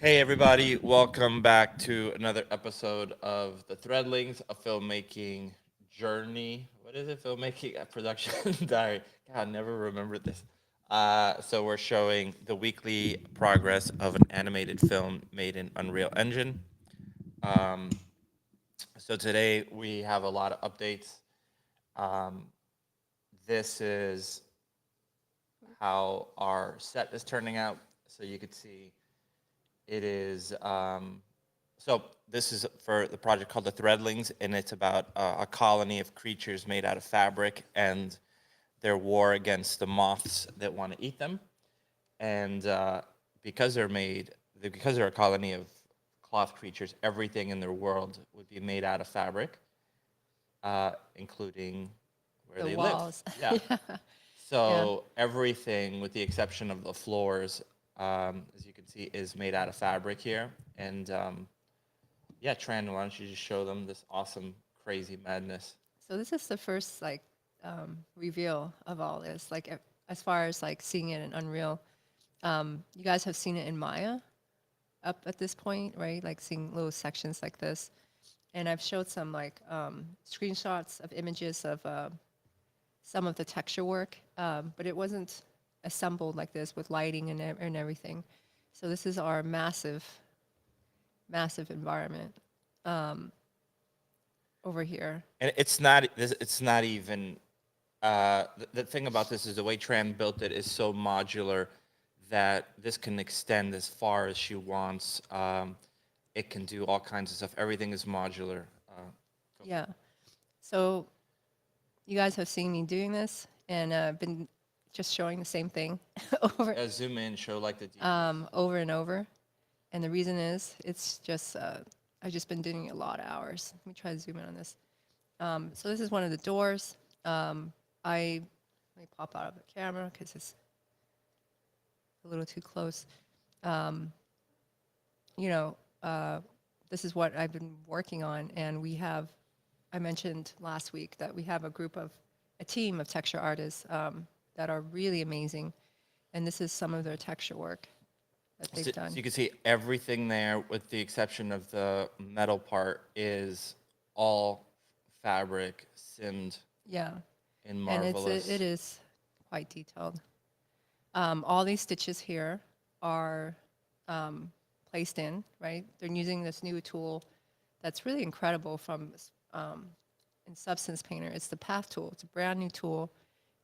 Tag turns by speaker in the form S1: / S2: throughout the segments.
S1: Hey everybody, welcome back to another episode of the Threadlings, a filmmaking journey. What is it? Filmmaking production diary. God, I never remembered this. So we're showing the weekly progress of an animated film made in Unreal Engine. Um, so today we have a lot of updates. Um, this is how our set is turning out. So you could see it is so this is for the project called the Threadlings, and it's about a colony of creatures made out of fabric and their war against the moths that want to eat them. And because because they're a colony of cloth creatures, everything in their world would be made out of fabric, including where
S2: The
S1: they live.
S2: walls.
S1: Yeah.
S2: Yeah.
S1: So everything, with the exception of the floors, as you can see, is made out of fabric here. And yeah, Tran, why don't you just show them this awesome, crazy madness?
S2: So this is the first reveal of all this. As far as like seeing it in Unreal, you guys have seen it in Maya up at this point, right? Like seeing little sections like this. And I've showed some screenshots of images of some of the texture work, but it wasn't assembled like this with lighting and everything. So this is our massive environment over here.
S1: And it's not even the thing about this is the way Tran built it is so modular that this can extend as far as she wants. It can do all kinds of stuff. Everything is modular.
S2: Yeah. So you guys have seen me doing this and been just showing the same thing
S1: Zoom in, show like the details.
S2: over and over. And the reason is it's just I've just been doing it a lot of hours. Let me try to zoom in on this. So this is one of the doors. Let me pop out of the camera because it's a little too close. Um, you know, this is what I've been working on, and I mentioned last week that we have a team of texture artists that are really amazing, and this is some of their texture work that they've done.
S1: So you can see everything there, with the exception of the metal part, is all fabric simmed
S2: Yeah,
S1: in
S2: and
S1: marvelous.
S2: it is quite detailed. All these stitches here are placed in, right? They're using this new tool that's really incredible in Substance Painter. It's the Path tool. It's a brand new tool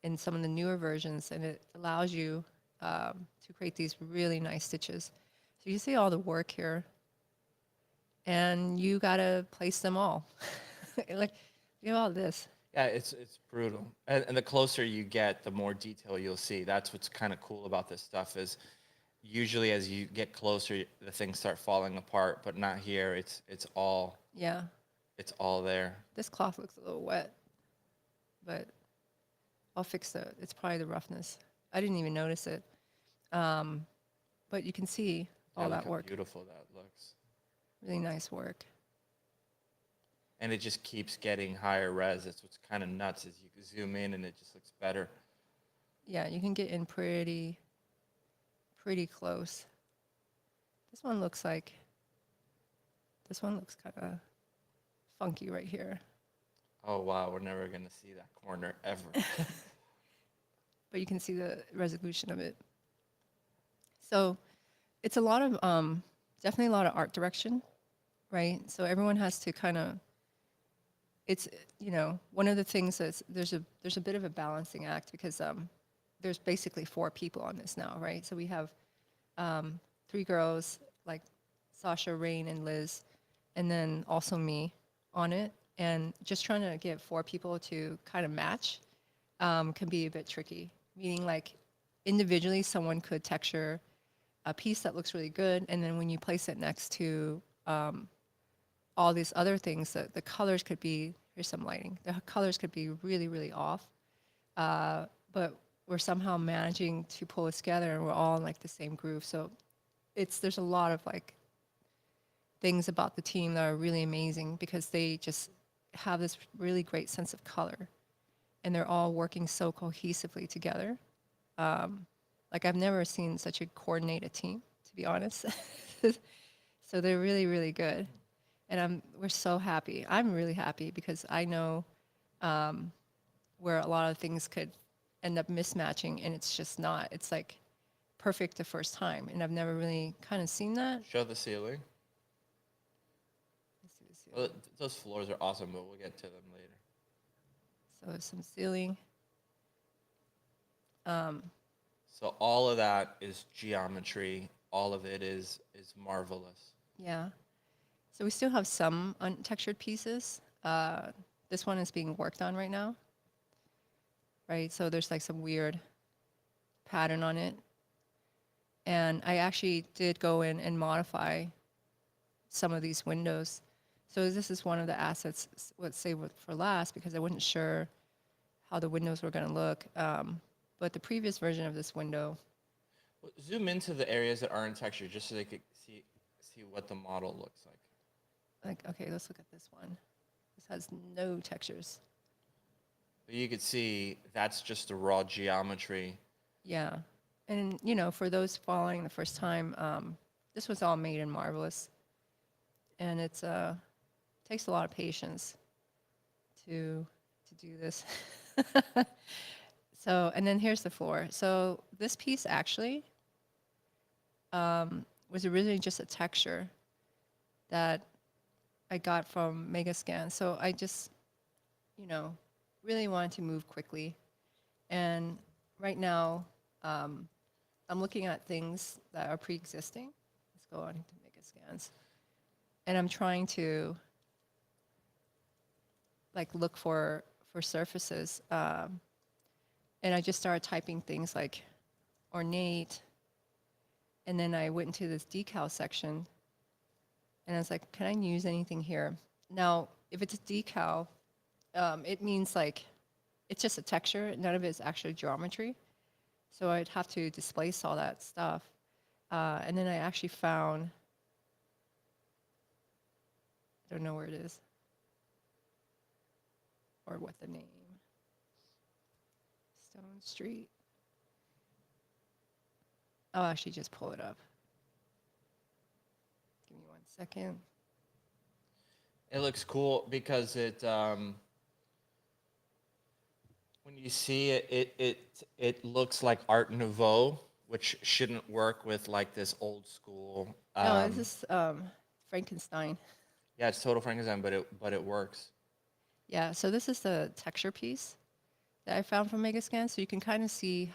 S2: in some of the newer versions, and it allows you to create these really nice stitches. So you see all the work here, and you gotta place them all. Like, you have all this.
S1: Yeah, it's brutal. And the closer you get, the more detail you'll see. That's what's kind of cool about this stuff is usually as you get closer, the things start falling apart, but not here.
S2: Yeah,
S1: It's all there.
S2: this cloth looks a little wet, but I'll fix it's probably the roughness. I didn't even notice it. But you can see
S1: Yeah,
S2: all
S1: look
S2: that
S1: how
S2: work.
S1: beautiful that looks.
S2: Really nice work.
S1: And it just keeps getting higher res. That's what's kind of nuts is you can zoom in and it just looks better.
S2: Yeah, you can get in pretty close. This one looks kind of funky right here.
S1: Oh wow, we're never gonna see that corner ever.
S2: But you can see the resolution of it. So it's definitely a lot of art direction, right? So everyone has to kind of, it's, one of the things that's, there's a bit of a balancing act because there's basically 4 people on this now, right? So we have 3 girls like Sasha, Rain, and Liz, and then also me on it. And just trying to get 4 people to kind of match can be a bit tricky. Meaning, like, individually, someone could texture a piece that looks really good, and then when you place it next to all these other things, the colors could be, here's some lighting, the colors could be really, really off. But we're somehow managing to pull it together, and we're all in like the same groove. So there's a lot of like things about the team that are really amazing because they just have this really great sense of color, and they're all working so cohesively together. Like I've never seen such a coordinated team, to be honest. So they're really, really good. And we're so happy. I'm really happy because I know where a lot of things could end up mismatching, and it's just not. It's like perfect the first time, and I've never really kind of seen that.
S1: Show the ceiling.
S2: Let's see the
S1: Well,
S2: ceiling.
S1: those floors are awesome, but we'll get to them later.
S2: So there's some ceiling.
S1: So all of that is geometry. All of it is marvelous.
S2: Yeah. So we still have some untextured pieces. This one is being worked on right now. Right. So there's like some weird pattern on it. And I actually did go in and modify some of these windows. So this is one of the assets, let's say for last, because I wasn't sure how the windows were going to look. But the previous version of this window,
S1: Well, zoom into the areas that aren't textured, just so they could see what the model looks like.
S2: okay, let's look at this one. This has no textures.
S1: But you could see that's just the raw geometry.
S2: Yeah. And, you know, for those following the first time, this was all made in Marvelous. And it's takes a lot of patience to do this. So, and then here's the floor. So this piece actually was originally just a texture that I got from Megascans. So I just, you know, really wanted to move quickly. And right now, I'm looking at things that are pre-existing. Let's go on to Megascans. And I'm trying to like look for surfaces. And I just started typing things like ornate. And then I went into this decal section and I was like, can I use anything here? Now, if it's a decal, it means like, it's just a texture. None of it is actually geometry. So I'd have to displace all that stuff. And then I actually found, I don't know where it is or what the name, Stone Street. I'll actually just pull it up. Give me 1 second.
S1: It looks cool because it when you see it looks like Art Nouveau, which shouldn't work with like this old school.
S2: No, this is Frankenstein.
S1: Yeah, it's total Frankenstein, but it works.
S2: Yeah, so this is the texture piece that I found from Megascan. So you can kind of see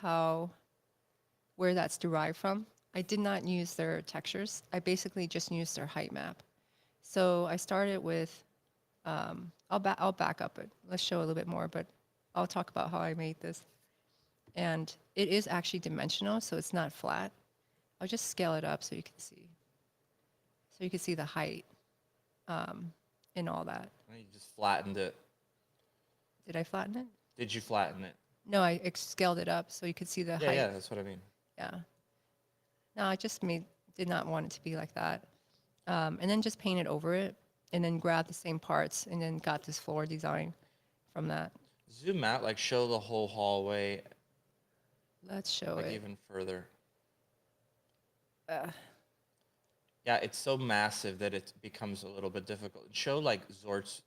S2: where that's derived from. I did not use their textures. I basically just used their height map. So I started with, I'll back up it. Let's show a little bit more, but I'll talk about how I made this. And it is actually dimensional, so it's not flat. I'll just scale it up so you can see. So you can see the height and all that.
S1: You just flattened it.
S2: Did I flatten it?
S1: Did you flatten it?
S2: No, I scaled it up so you could see the height.
S1: Yeah, that's what I mean.
S2: Yeah. No, I just did not want it to be like that. And then just painted over it and then grabbed the same parts and then got this floor design from that.
S1: Zoom out, like show the whole hallway.
S2: Let's show
S1: like
S2: it.
S1: even further. Yeah, it's so massive that it becomes a little bit difficult. Show like Zort's.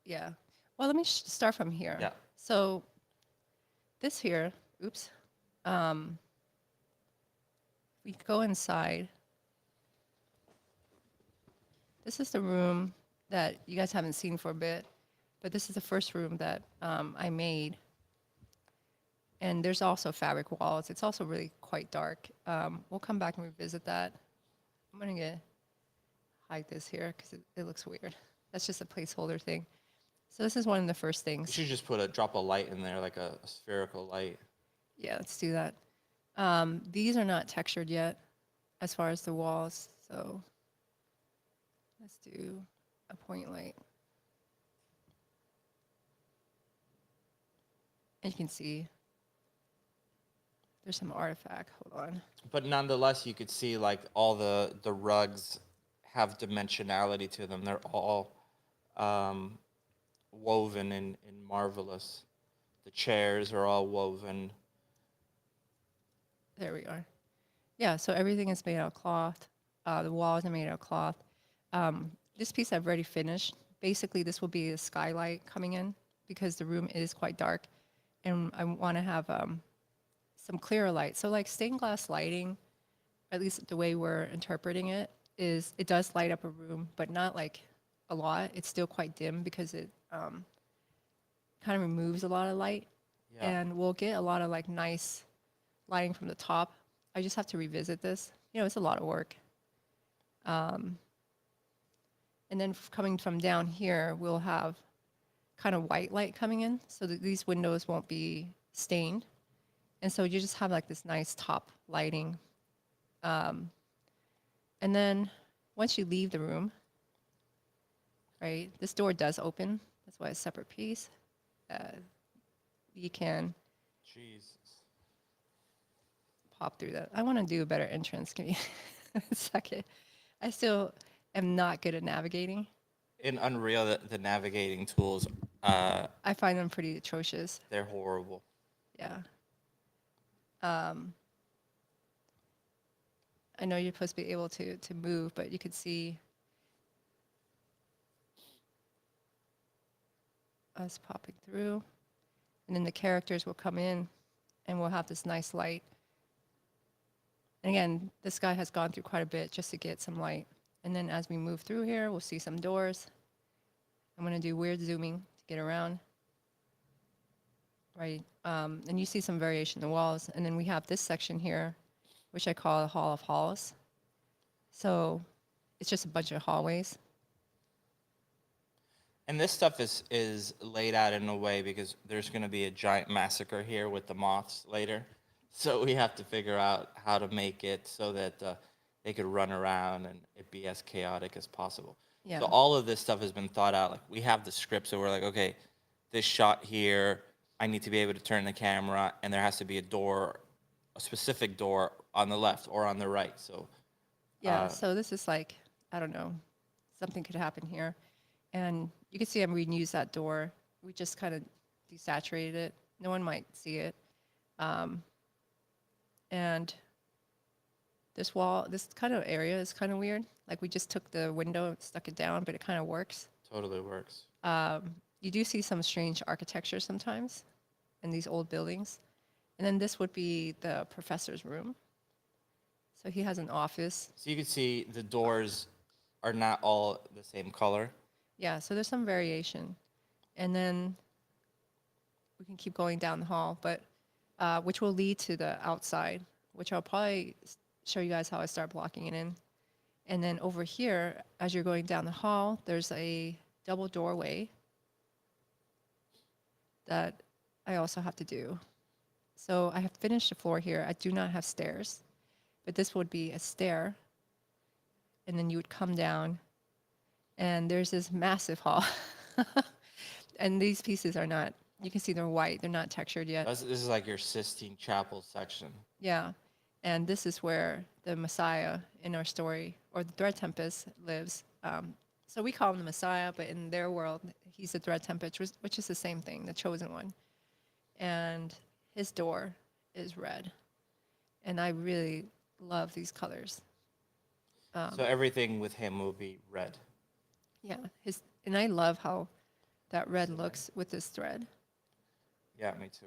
S2: Yeah. Well, let me start from here.
S1: Yeah.
S2: So this here, oops. We go inside. This is the room that you guys haven't seen for a bit, but this is the first room that I made. And there's also fabric walls. It's also really quite dark. We'll come back and revisit that. I'm gonna hide this here because it looks weird. That's just a placeholder thing. So this is one of the first
S1: You
S2: things.
S1: should just drop a light in there, like a spherical light.
S2: Yeah, let's do that. These are not textured yet as far as the walls. So let's do a point light. And you can see there's some artifact. Hold on.
S1: But nonetheless, you could see like all the rugs have dimensionality to them. They're all woven in marvelous. The chairs are all woven.
S2: There we are. Yeah, so everything is made out of cloth. The walls are made out of cloth. This piece I've already finished. Basically, this will be a skylight coming in because the room is quite dark, and I want to have some clearer light. So like stained glass lighting, at least the way we're interpreting it, is it does light up a room, but not like a lot. It's still quite dim because it kind of removes a lot of light,
S1: Yeah.
S2: and we'll get a lot of like nice lighting from the top. I just have to revisit this. You know, it's a lot of work. And then coming from down here, we'll have kind of white light coming in so that these windows won't be stained. And so you just have like this nice top lighting. And then once you leave the room, right, this door does open. That's why it's a separate piece. You can
S1: Jesus.
S2: pop through that. I want to do a better entrance. Give me a second. I still am not good at navigating.
S1: In Unreal, the navigating tools,
S2: I find them pretty atrocious.
S1: they're horrible.
S2: Yeah. I know you're supposed to be able to move, but you could see us popping through. And then the characters will come in and we'll have this nice light. And again, this guy has gone through quite a bit just to get some light. And then as we move through here, we'll see some doors. I'm going to do weird zooming to get around. Right. And you see some variation in the walls. And then we have this section here, which I call the Hall of Halls. So it's just a bunch of hallways.
S1: And this stuff is laid out in a way because there's going to be a giant massacre here with the moths later. So we have to figure out how to make it so that they could run around and it be as chaotic as possible.
S2: Yeah.
S1: So all of this stuff has been thought out. Like we have the script, so we're like, okay, this shot here, I need to be able to turn the camera, and there has to be a door, a specific door on the left or on the right. So
S2: Yeah, so this is like, I don't know, something could happen here. And you can see I'm reuse that door. We just kind of desaturated it. No one might see it. And this wall, this kind of area is kind of weird. Like we just took the window and stuck it down, but it kind of works.
S1: totally works.
S2: You do see some strange architecture sometimes in these old buildings. And then this would be the professor's room. So he has an office.
S1: So you can see the doors are not all the same color.
S2: Yeah, so there's some variation. And then we can keep going down the hall, but which will lead to the outside, which I'll probably show you guys how I start blocking it in. And then over here, as you're going down the hall, there's a double doorway that I also have to do. So I have finished the floor here. I do not have stairs, but this would be a stair. And then you would come down, and there's this massive hall. And these pieces are not, you can see they're white. They're not textured yet.
S1: This is like your Sistine Chapel section.
S2: Yeah. And this is where the Messiah in our story, or the Thread Tempest, lives. So we call him the Messiah, but in their world, he's the Thread Tempest, which is the same thing, the chosen one. And his door is red. And I really love these colors.
S1: So everything with him will be red.
S2: Yeah. And I love how that red looks with this thread.
S1: Yeah, me too.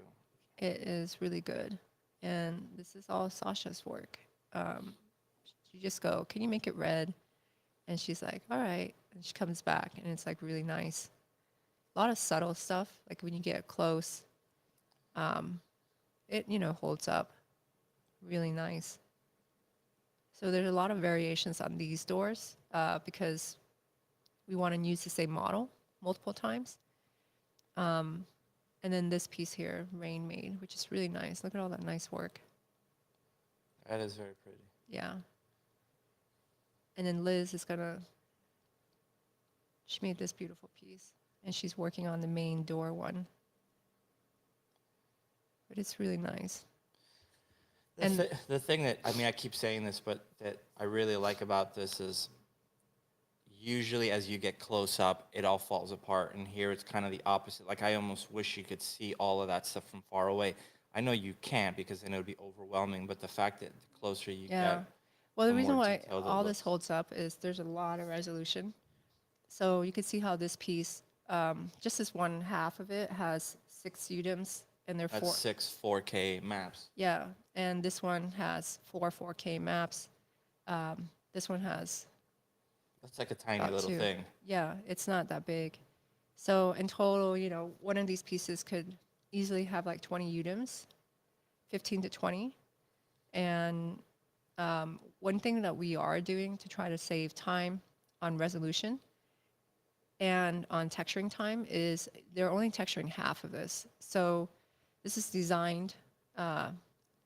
S2: It is really good. And this is all Sasha's work. You just go, can you make it red? And she's like, all right. And she comes back, and it's like really nice. A lot of subtle stuff. Like when you get close, it, holds up really nice. So there's a lot of variations on these doors because we want to use the same model multiple times. And then this piece here, Rain Made, which is really nice. Look at all that nice work.
S1: That is very pretty.
S2: Yeah. And then Liz is she made this beautiful piece, and she's working on the main door one. But it's really nice.
S1: The thing that, I keep saying this, but that I really like about this is usually as you get close up, it all falls apart. And here it's kind of the opposite. Like I almost wish you could see all of that stuff from far away. I know you can't because then it would be overwhelming, but the fact that the closer you
S2: Yeah.
S1: get,
S2: Well,
S1: the
S2: the reason
S1: more
S2: why
S1: detailed it
S2: all this
S1: looks.
S2: holds up is there's a lot of resolution. So you can see how this piece, just this one half of it has 6 UDIMs and they're
S1: That's
S2: 4.
S1: 6 4K maps.
S2: Yeah, and this one has 4K maps. This one has
S1: That's like a tiny
S2: about
S1: little
S2: 2.
S1: thing.
S2: Yeah, it's not that big. So in total, one of these pieces could easily have like 20 UDIMs, 15 to 20. And one thing that we are doing to try to save time on resolution and on texturing time is they're only texturing half of this. So this is designed to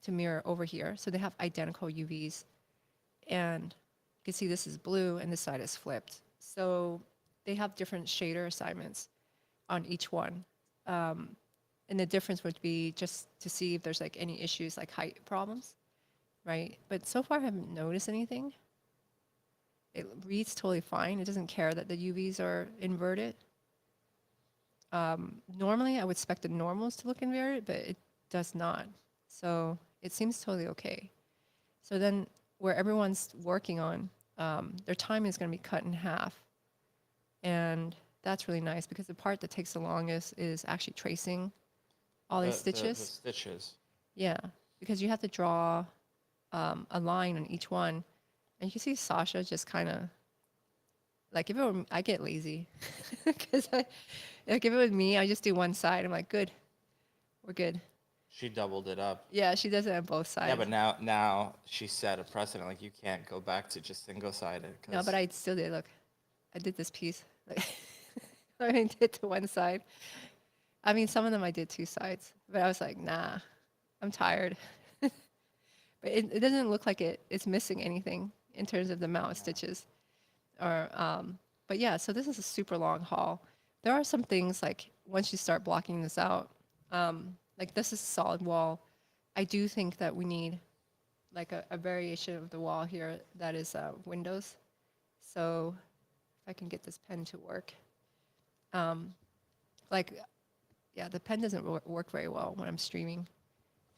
S2: mirror over here. So they have identical UVs. And you can see this is blue and this side is flipped. So they have different shader assignments on each one. And the difference would be just to see if there's like any issues like height problems, right? But so far I haven't noticed anything. It reads totally fine. It doesn't care that the UVs are inverted. Normally I would expect the normals to look inverted, but it does not. So it seems totally okay. So then where everyone's working on, their time is going to be cut in half. And that's really nice because the part that takes the longest is actually tracing all these stitches.
S1: The stitches.
S2: Yeah, because you have to draw a line on each one. And you can see Sasha just kind of, like if it were, I get lazy. Because like if it was me, I just do one side. I'm like, good, we're good.
S1: She doubled it up.
S2: Yeah, she does it on both sides.
S1: Yeah, but now she set a precedent. Like you can't go back to just single sided.
S2: No, but I still did. Look, I did this piece. Like, I only did to one side. I mean, some of them I did 2 sides, but I was like, nah, I'm tired. But it doesn't look like it's missing anything in terms of the amount of stitches. Or, but yeah, so this is a super long haul. There are some things like once you start blocking this out, like this is a solid wall. I do think that we need like a variation of the wall here that is windows. So if I can get this pen to work. Like, yeah, the pen doesn't work very well when I'm streaming.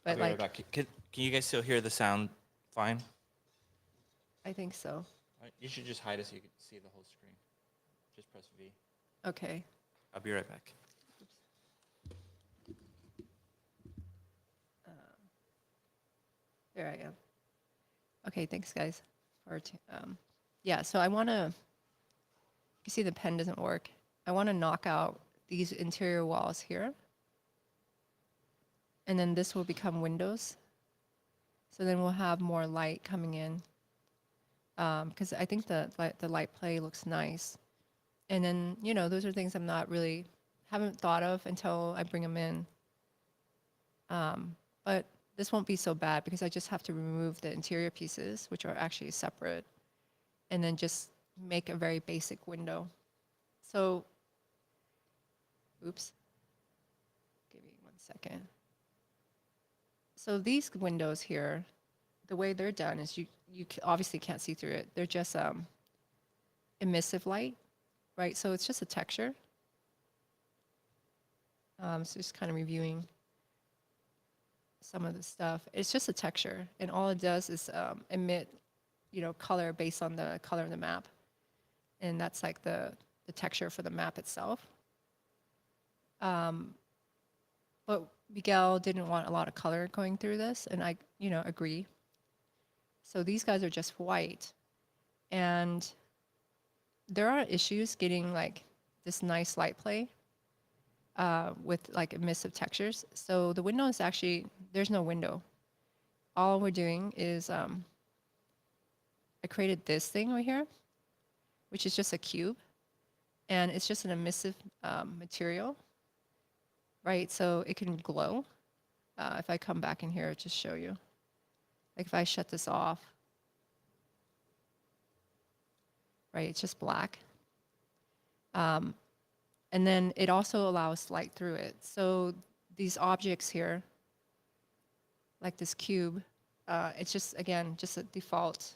S2: But
S1: I'll be right
S2: like,
S1: back. Can you guys still hear the sound fine?
S2: I think so.
S1: You should just hide it so you can see the whole screen. Just press V.
S2: Okay.
S1: I'll be right back.
S2: There I am. Okay, thanks guys. Yeah, so I want to, you see the pen doesn't work. I want to knock out these interior walls here. And then this will become windows. So then we'll have more light coming in. Because I think the light play looks nice. And then, those are things I'm not really, haven't thought of until I bring them in. But this won't be so bad because I just have to remove the interior pieces, which are actually separate, and then just make a very basic window. So, oops, give me 1 second. So these windows here, the way they're done is you obviously can't see through it. They're just emissive light, right? So it's just a texture. So just kind of reviewing some of the stuff. It's just a texture, and all it does is emit, color based on the color of the map, and that's like the texture for the map itself. But Miguel didn't want a lot of color going through this, and I, agree. So these guys are just white, and there are issues getting like this nice light play with like emissive textures. So the window is actually, there's no window. All we're doing is I created this thing right here, which is just a cube, and it's just an emissive material, right? So it can glow. If I come back in here to show you, like if I shut this off, right, it's just black. And then it also allows light through it. So these objects here, like this cube, it's just, again, just a default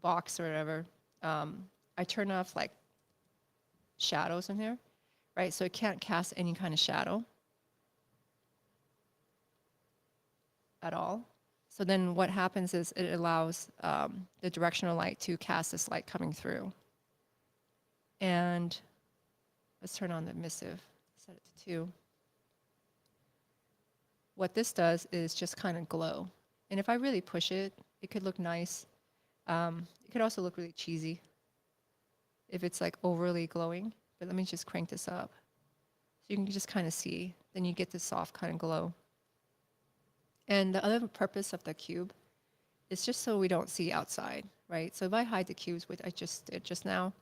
S2: box or whatever. I turn off like shadows in here, right? So it can't cast any kind of shadow. at all. So then what happens is it allows the directional light to cast this light coming through. And let's turn on the emissive, set it to 2. What this does is just kind of glow. And if I really push it, it could look nice. It could also look really cheesy if it's like overly glowing. But let me just crank this up. So you can just kind of see. Then you get this soft kind of glow. And the other purpose of the cube is just so we don't see outside, right? So if I hide the cubes, which I just did just now,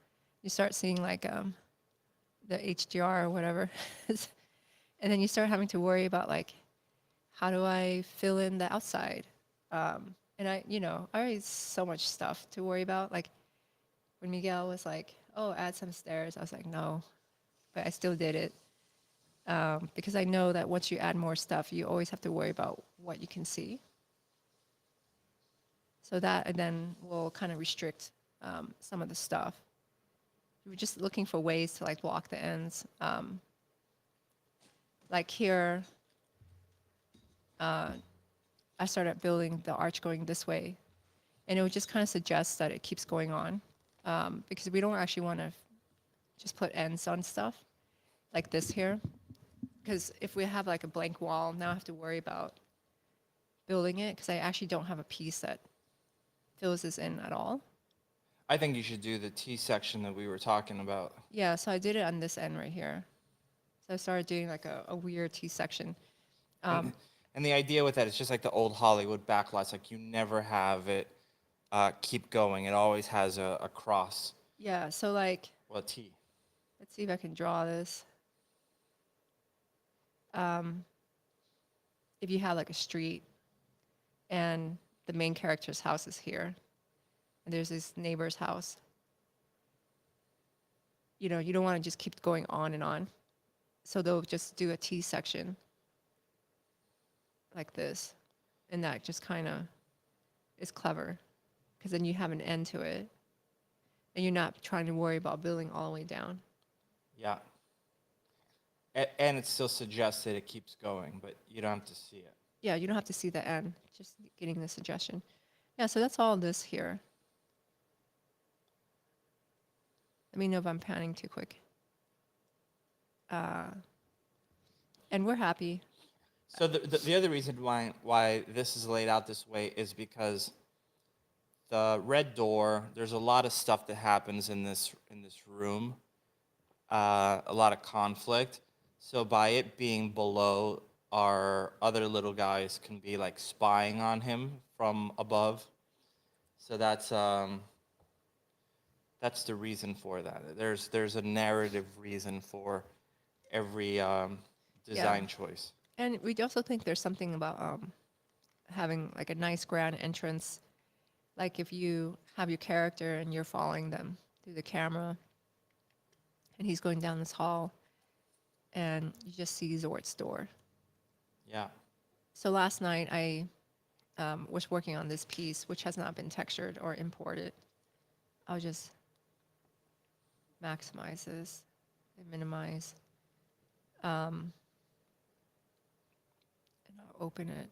S2: you start seeing like the HDR or whatever. And then you start having to worry about like, how do I fill in the outside? And I already so much stuff to worry about. Like when Miguel was like, oh, add some stairs, I was like, no, but I still did it. Because I know that once you add more stuff, you always have to worry about what you can see. So that and then will kind of restrict some of the stuff. We're just looking for ways to like block the ends. Like here, I started building the arch going this way, and it would just kind of suggest that it keeps going on, because we don't actually want to just put ends on stuff like this here. Because if we have like a blank wall, now I have to worry about building it because I actually don't have a piece that fills this in at all.
S1: I think you should do the T section that we were talking about.
S2: Yeah, so I did it on this end right here. So I started doing like a weird T section.
S1: And the idea with that is just like the old Hollywood backlights, like you never have it keep going. It always has a cross.
S2: Yeah, so like,
S1: Well, a T.
S2: let's see if I can draw this. If you have like a street and the main character's house is here, and there's this neighbor's house, you don't want to just keep going on and on. So they'll just do a T section like this. And that just kind of is clever because then you have an end to it. And you're not trying to worry about building all the way down.
S1: Yeah. And it still suggests that it keeps going, but you don't have to see it.
S2: Yeah, you don't have to see the end, just getting the suggestion. Yeah, so that's all this here. Let me know if I'm panning too quick. And we're happy.
S1: So the other reason why this is laid out this way is because the red door, there's a lot of stuff that happens in this room, a lot of conflict. So by it being below, our other little guys can be like spying on him from above. So that's the reason for that. There's a narrative reason for every design choice.
S2: And we also think there's something about having like a nice grand entrance. Like if you have your character and you're following them through the camera and he's going down this hall and you just see Zort's door.
S1: Yeah.
S2: So last night I was working on this piece, which has not been textured or imported. I'll just maximize this and minimize. And I'll open it.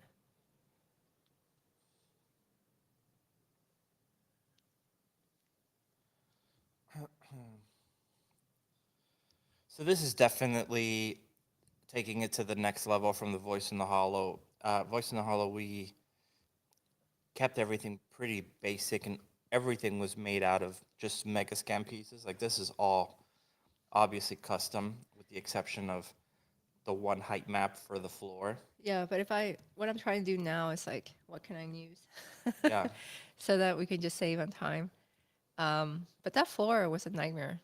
S1: So this is definitely taking it to the next level from the Voice in the Hollow. Voice in the Hollow, we kept everything pretty basic, and everything was made out of just Megascan pieces. Like this is all obviously custom, with the exception of the one height map for the floor.
S2: Yeah, but what I'm trying to do now is like, what can I use?
S1: Yeah.
S2: So that we can just save on time. But that floor was a nightmare.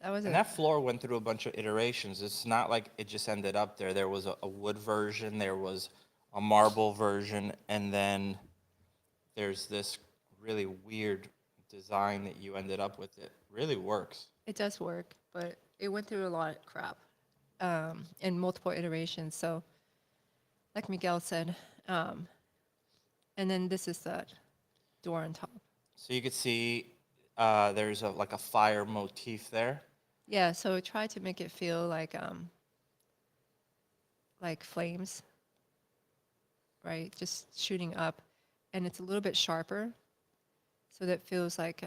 S1: And that floor went through a bunch of iterations. It's not like it just ended up there. There was a wood version, there was a marble version, and then there's this really weird design that you ended up with. It really works.
S2: It does work, but it went through a lot of crap in multiple iterations. So, like Miguel said, and then this is that door on top.
S1: So you could see there's like a fire motif there.
S2: Yeah, so try to make it feel like flames. right? Just shooting up, and it's a little bit sharper, so that feels like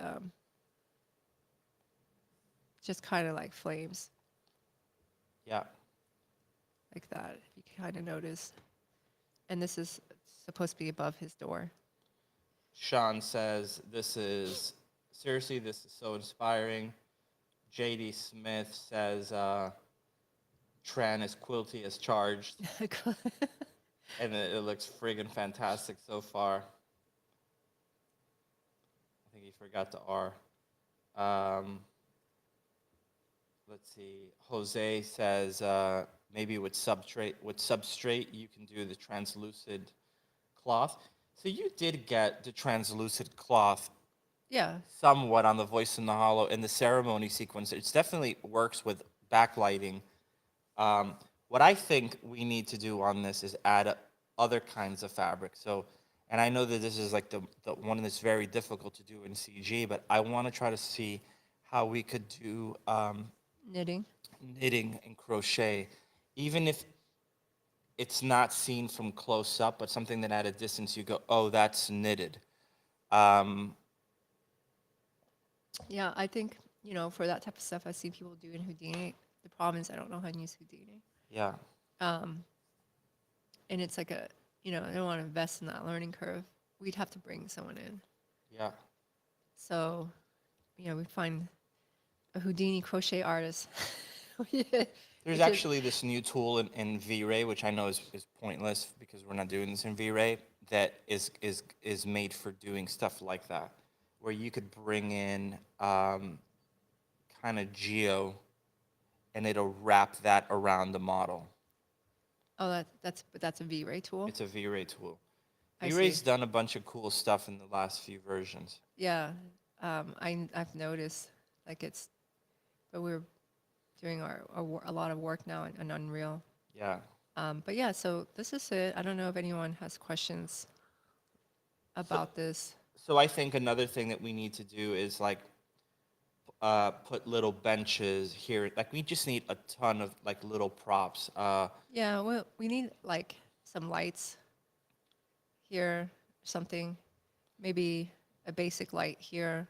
S2: just kind of like flames,
S1: Yeah.
S2: like that. If you kind of notice, and this is supposed to be above his door.
S1: Sean says, this is so inspiring. JD Smith says, Tran is quilty as charged. And it looks friggin' fantastic so far. I think he forgot the R. Let's see. Jose says, maybe with substrate you can do the translucid cloth. So you did get the translucid cloth
S2: Yeah,
S1: somewhat on the Voice in the Hollow in the ceremony sequence. It definitely works with backlighting. What I think we need to do on this is add other kinds of fabric. So, and I know that this is like the one that's very difficult to do in CG, but I want to try to see how we could do
S2: knitting.
S1: knitting and crochet, even if it's not seen from close up, but something that at a distance you go, oh, that's knitted. Um,
S2: Yeah, I think, for that type of stuff, I see people doing Houdini. The problem is I don't know how to use Houdini.
S1: yeah,
S2: Um, and it's like I don't want to invest in that learning curve. We'd have to bring someone in.
S1: yeah.
S2: So, we find a Houdini crochet artist. Yeah,
S1: There's
S2: it just,
S1: actually this new tool in V-Ray, which I know is pointless because we're not doing this in V-Ray, that is made for doing stuff like that, where you could bring in kind of geo, and it'll wrap that around the model.
S2: oh, that's a V-Ray tool.
S1: It's a V-Ray tool.
S2: I
S1: V-Ray's
S2: see.
S1: done a bunch of cool stuff in the last few versions.
S2: Yeah, I've noticed but we're doing a lot of work now in Unreal.
S1: Yeah.
S2: But yeah, so this is it. I don't know if anyone has questions about this.
S1: So I think another thing that we need to do is like put little benches here. Like we just need a ton of like little props.
S2: Yeah, well, we need like some lights here, something, maybe a basic light here.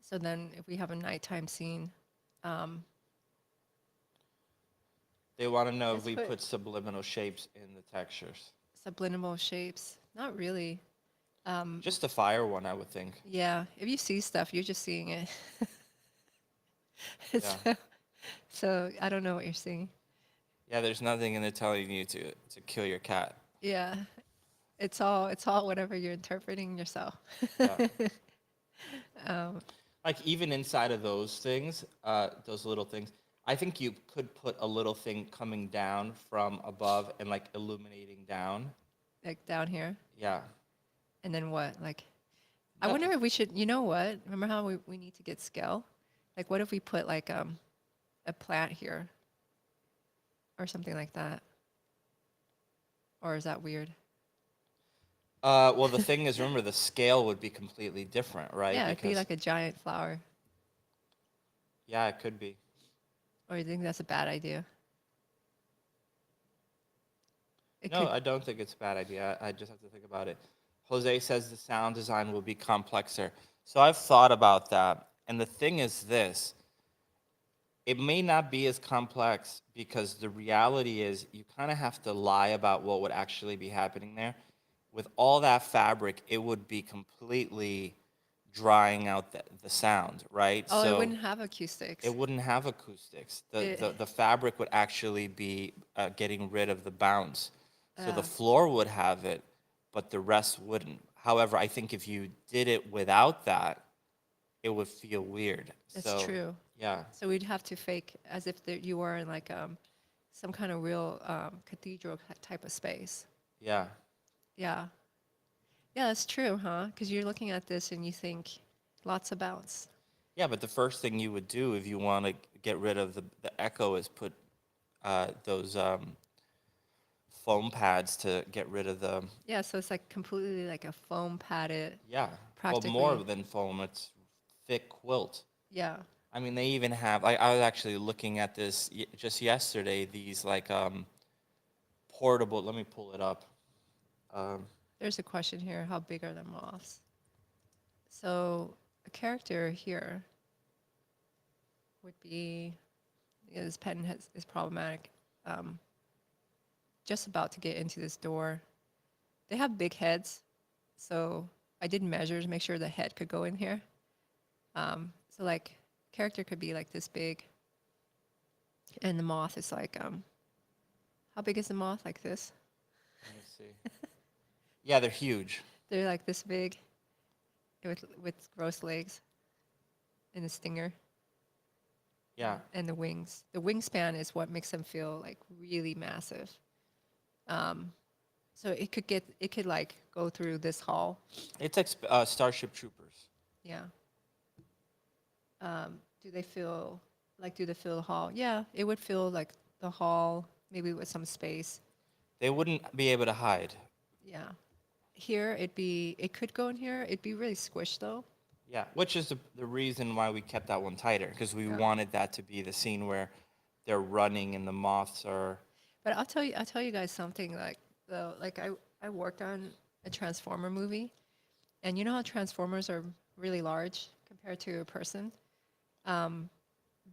S2: So then if we have a nighttime scene,
S1: They want to know if
S2: Let's
S1: we
S2: put-
S1: put subliminal shapes in the textures.
S2: subliminal shapes, not really.
S1: Just the fire one, I would think.
S2: Yeah, if you see stuff, you're just seeing it.
S1: Yeah.
S2: So I don't know what you're seeing.
S1: Yeah, there's nothing in it telling you to kill your cat.
S2: Yeah, it's all whatever you're interpreting yourself.
S1: Yeah.
S2: Um,
S1: Like even inside of those things, those little things, I think you could put a little thing coming down from above and like illuminating down.
S2: like down here,
S1: Yeah.
S2: and then what? Like, I wonder if we should. You know what? Remember how we need to get scale? Like, what if we put like a plant here, or something like that? Or is that weird?
S1: Well, the thing is, remember, the scale would be completely different, right?
S2: Yeah, it'd be like a giant flower.
S1: Yeah, it could be.
S2: Or you think that's a bad idea?
S1: No, I don't think it's a bad idea. I just have to think about it. Jose says the sound design will be complexer. So I've thought about that. And the thing is this, it may not be as complex because the reality is you kind of have to lie about what would actually be happening there. With all that fabric, it would be completely drying out the sound, right?
S2: Oh,
S1: So
S2: it wouldn't have acoustics.
S1: it wouldn't have acoustics.
S2: It-
S1: The fabric would actually be getting rid of the bounce. So the
S2: Ah.
S1: floor would have it, but the rest wouldn't. However, I think if you did it without that, it would feel weird.
S2: That's
S1: So,
S2: true.
S1: yeah,
S2: So we'd have to fake as if you were in like some kind of real cathedral type of space.
S1: yeah.
S2: Yeah. Yeah, that's true, huh? Because you're looking at this and you think lots of bounce.
S1: Yeah, but the first thing you would do if you want to get rid of the echo is put those foam pads to get rid of the,
S2: Yeah, so it's like completely like a foam padded.
S1: yeah.
S2: Practically.
S1: Well, more than foam, it's thick quilt.
S2: Yeah.
S1: I mean, they even have, I was actually looking at this just yesterday, these like portable, let me pull it up.
S2: There's a question here. How big are the moths? So a character here would be, yeah, this pen is problematic. Just about to get into this door. They have big heads, so I did measure to make sure the head could go in here. So like character could be like this big, and the moth is like, how big is the moth? Like this?
S1: Let me see. Yeah, they're huge.
S2: They're like this big, with gross legs, and a stinger.
S1: Yeah.
S2: And the wings. The wingspan is what makes them feel like really massive. So it could like go through this hall.
S1: It's like Starship Troopers.
S2: Yeah. Do they fill the hall? Yeah, it would fill like the hall, maybe with some space.
S1: They wouldn't be able to hide.
S2: Yeah. Here it could go in here. It'd be really squished though.
S1: Yeah, which is the reason why we kept that one tighter, because we
S2: Yeah.
S1: wanted that to be the scene where they're running and the moths are.
S2: But I'll tell you guys something like though. Like I worked on a Transformer movie, and you know how Transformers are really large compared to a person.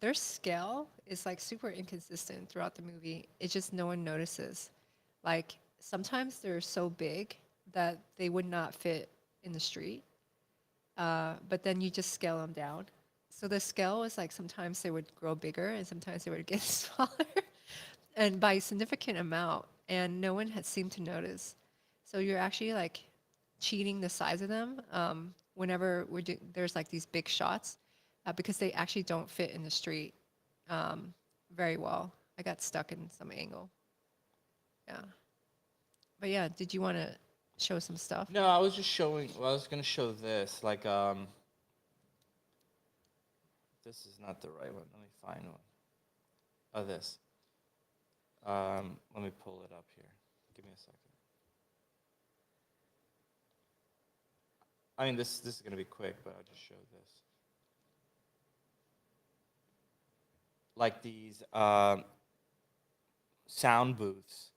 S2: Their scale is like super inconsistent throughout the movie. It's just no one notices. Like sometimes they're so big that they would not fit in the street, but then you just scale them down. So the scale is like sometimes they would grow bigger and sometimes they would get smaller, and by a significant amount. And no one had seemed to notice. So you're actually like cheating the size of them whenever there's like these big shots because they actually don't fit in the street very well. I got stuck in some angle. Yeah. But yeah, did you want to show some stuff?
S1: No, I was just showing. Well, I was gonna show this. Like, this is not the right one. Let me find one. Oh, this. Let me pull it up here. Give me a second. I mean, this is gonna be quick, but I'll just show this. Like these sound booths,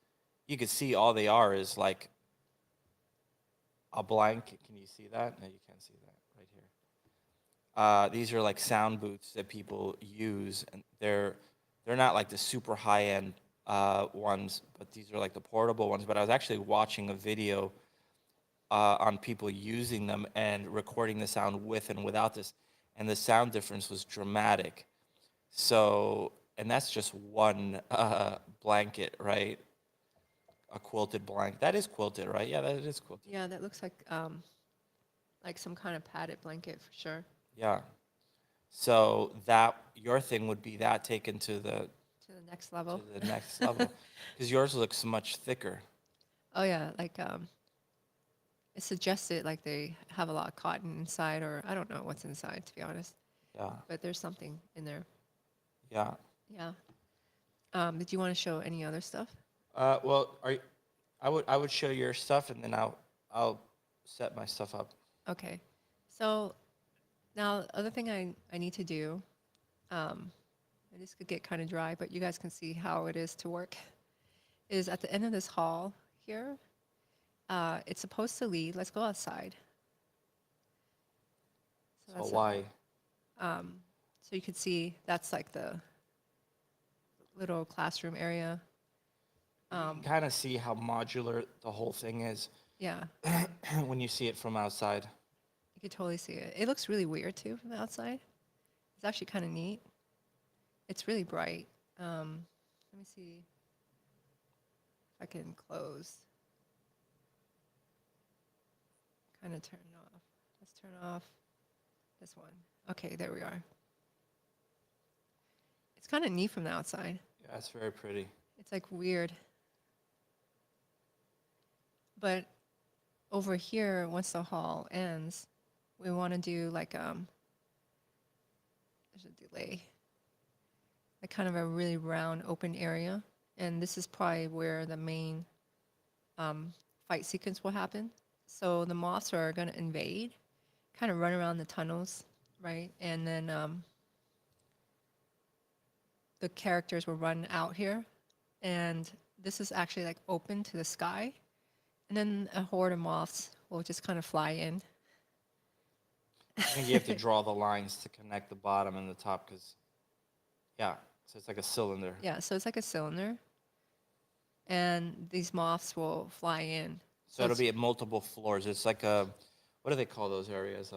S1: you can see all they are is like a blank. Can you see that? No, you can't see that right here. These are like sound booths that people use, and they're not like the super high end ones, but these are like the portable ones. But I was actually watching a video on people using them and recording the sound with and without this, and the sound difference was dramatic. So, and that's just one blanket, right? A quilted blanket. That is quilted, right? Yeah, that is quilted.
S2: Yeah, that looks like some kind of padded blanket for sure.
S1: Yeah. So that your thing would be that taken to the
S2: Next level.
S1: to the next level, because yours looks much thicker.
S2: Oh yeah, like it suggested like they have a lot of cotton inside, or I don't know what's inside to be honest.
S1: Yeah.
S2: But there's something in there.
S1: Yeah.
S2: Yeah. Did you want to show any other stuff?
S1: Well, I would show your stuff, and then I'll set my stuff up.
S2: Okay. So now the other thing I need to do, and this could get kind of dry, but you guys can see how it is to work, is at the end of this hall here, it's supposed to lead. Let's go outside.
S1: So why?
S2: So you can see that's like the little classroom area.
S1: You can kind of see how modular the whole thing is
S2: Yeah,
S1: when you see it from outside.
S2: you can totally see it. It looks really weird too from the outside. It's actually kind of neat. It's really bright. Let me see if I can close. Kind of turn it off. Let's turn off this one. Okay, there we are. It's kind of neat from the outside.
S1: Yeah, it's very pretty.
S2: It's like weird. But over here, once the hall ends, we want to do like there's a delay. Like kind of a really round open area. And this is probably where the main fight sequence will happen. So the moths are going to invade, kind of run around the tunnels, right? And then the characters will run out here. And this is actually like open to the sky. And then a horde of moths will just kind of fly in.
S1: I think you have to draw the lines to connect the bottom and the top because, yeah, so it's like a cylinder.
S2: Yeah, so it's like a cylinder. And these moths will fly in.
S1: So it'll
S2: it's,
S1: be at multiple floors. It's like a, what do they call those areas?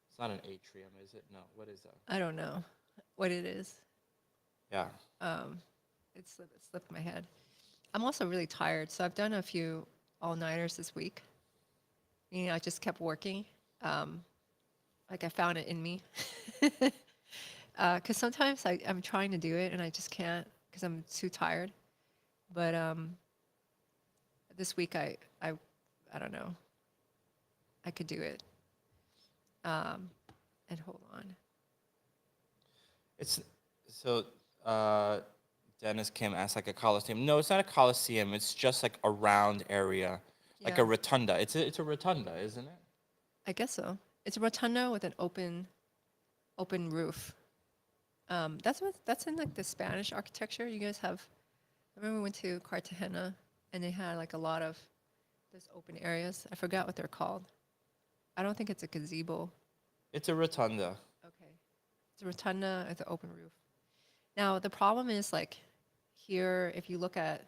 S1: It's not an atrium, is it? No, what is that?
S2: I don't know what it is.
S1: Yeah.
S2: It slipped my head. I'm also really tired, so I've done a few all-nighters this week. You know, I just kept working. Like I found it in me. Because sometimes I'm trying to do it and I just can't because I'm too tired. But this week I don't know. I could do it. And hold on.
S1: It's so Dennis Kim asked like a coliseum. No, it's not a coliseum. It's just like a round area, like
S2: Yeah.
S1: a rotunda. It's a rotunda, isn't it?
S2: I guess so. It's a rotunda with an open roof. That's in like the Spanish architecture. You guys have. I remember we went to Cartagena and they had like a lot of those open areas. I forgot what they're called. I don't think it's a gazebo.
S1: It's a rotunda.
S2: Okay. It's a rotunda with an open roof. Now the problem is like here, if you look at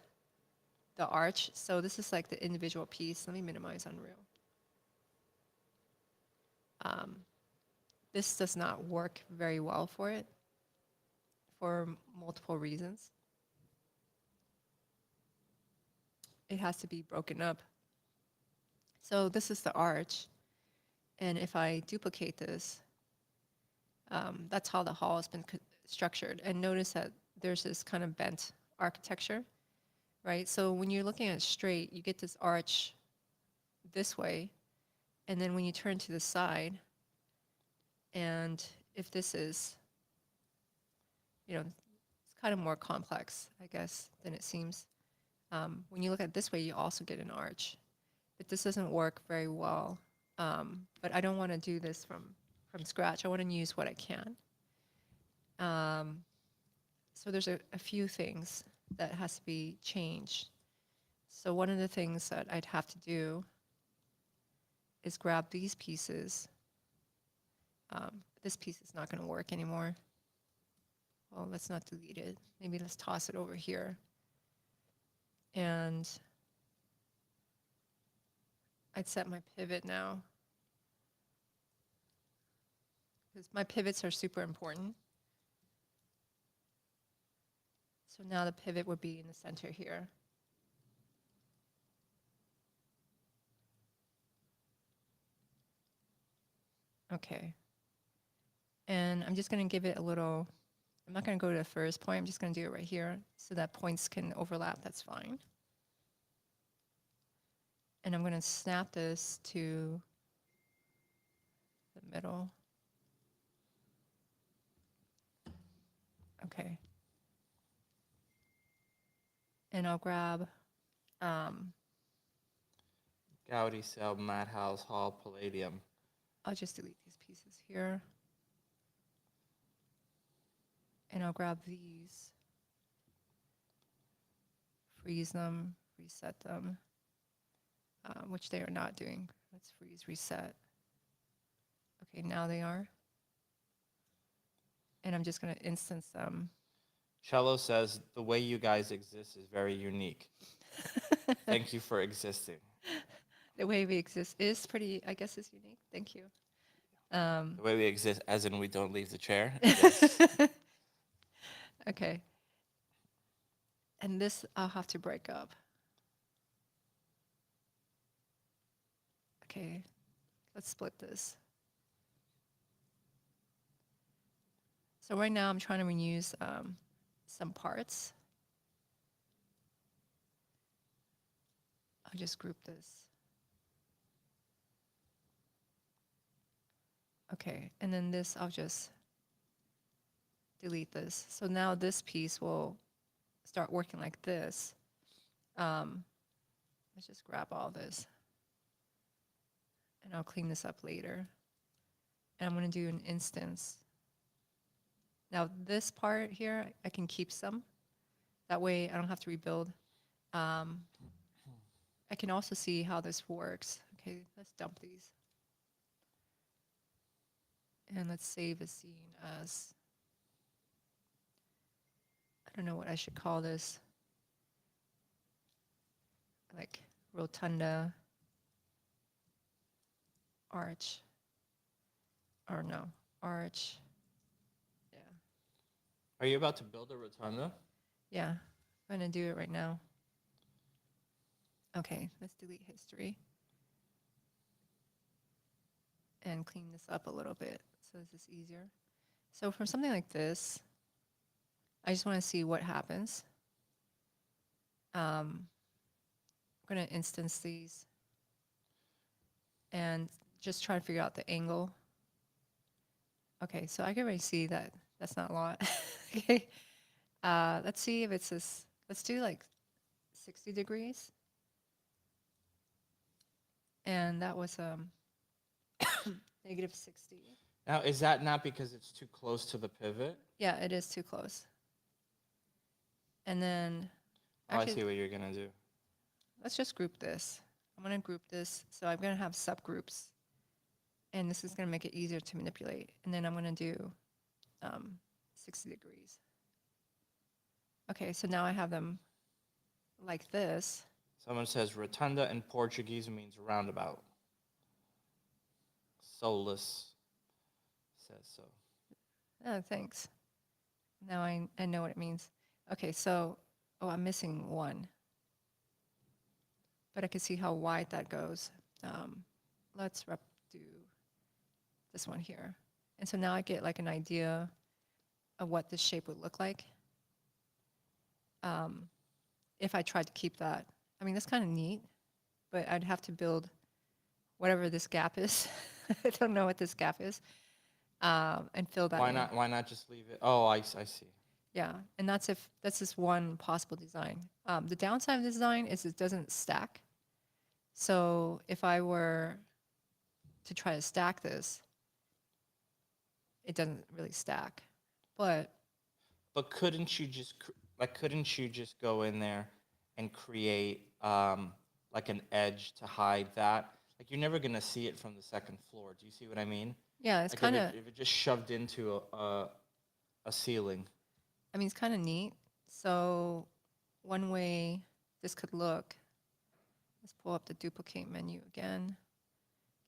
S2: the arch, so this is like the individual piece. Let me minimize Unreal. This does not work very well for it for multiple reasons. It has to be broken up. So this is the arch. And if I duplicate this, that's how the hall has been structured. And notice that there's this kind of bent architecture, right? So when you're looking at it straight, you get this arch this way. And then when you turn to the side, and if this is, you know, it's kind of more complex, I guess, than it seems. When you look at it this way, you also get an arch. But this doesn't work very well. But I don't want to do this from scratch. I want to use what I can. So there's a few things that has to be changed. So one of the things that I'd have to do is grab these pieces. This piece is not going to work anymore. Well, let's not delete it. Maybe let's toss it over here. And I'd set my pivot now, because my pivots are super important. So now the pivot would be in the center here. Okay. And I'm just going to give it a little, I'm not going to go to the first point. I'm just going to do it right here so that points can overlap. That's fine. And I'm going to snap this to the middle. Okay. And I'll grab
S1: Gaudi Cell, Madhouse, Hall, Palladium.
S2: I'll just delete these pieces here. And I'll grab these, freeze them, reset them, which they are not doing. Let's freeze, reset. Okay, now they are. And I'm just going to instance them.
S1: Cello says the way you guys exist is very unique. Thank you for existing.
S2: The way we exist is pretty, I guess, is unique. Thank you.
S1: The way we exist, as in we don't leave the chair. Yes.
S2: Okay. And this I'll have to break up. Okay, let's split this. So right now I'm trying to reuse some parts. I'll just group this. Okay, and then this I'll just delete this. So now this piece will start working like this. Let's just grab all this. And I'll clean this up later. And I'm going to do an instance. Now this part here, I can keep some. That way I don't have to rebuild. I can also see how this works. Okay, let's dump these. And let's save a scene as, I don't know what I should call this. Like Rotunda arch. Or no, arch. Yeah.
S1: Are you about to build a rotunda?
S2: Yeah, I'm gonna do it right now. Okay, let's delete history. And clean this up a little bit so this is easier. So for something like this, I just want to see what happens. I'm going to instance these and just try to figure out the angle. Okay, so I can already see that that's not a lot. Okay, let's see if it's this. Let's do like 60 degrees. And that was negative 60.
S1: Now, is that not because it's too close to the pivot?
S2: Yeah, it is too close. And then,
S1: Oh, I see what you're gonna do.
S2: let's just group this. I'm going to group this. So I'm going to have subgroups. And this is going to make it easier to manipulate. And then I'm going to do 60 degrees. Okay, so now I have them like this.
S1: Someone says rotunda in Portuguese means roundabout. Solus says so.
S2: Oh, thanks. Now I know what it means. Okay, so, oh, I'm missing one. But I can see how wide that goes. Let's do this one here. And so now I get like an idea of what this shape would look like. If I tried to keep that. I mean, that's kind of neat, but I'd have to build whatever this gap is. I don't know what this gap is. And fill that in.
S1: Why not just leave it? Oh, I see.
S2: Yeah, and that's just one possible design. The downside of the design is it doesn't stack. So if I were to try to stack this, it doesn't really stack. But
S1: couldn't you just go in there and create like an edge to hide that? Like you're never gonna see it from the second floor. Do you see what I mean?
S2: yeah, it's
S1: Like
S2: kind of,
S1: if it just shoved into a ceiling.
S2: I mean, it's kind of neat. So one way this could look, let's pull up the duplicate menu again.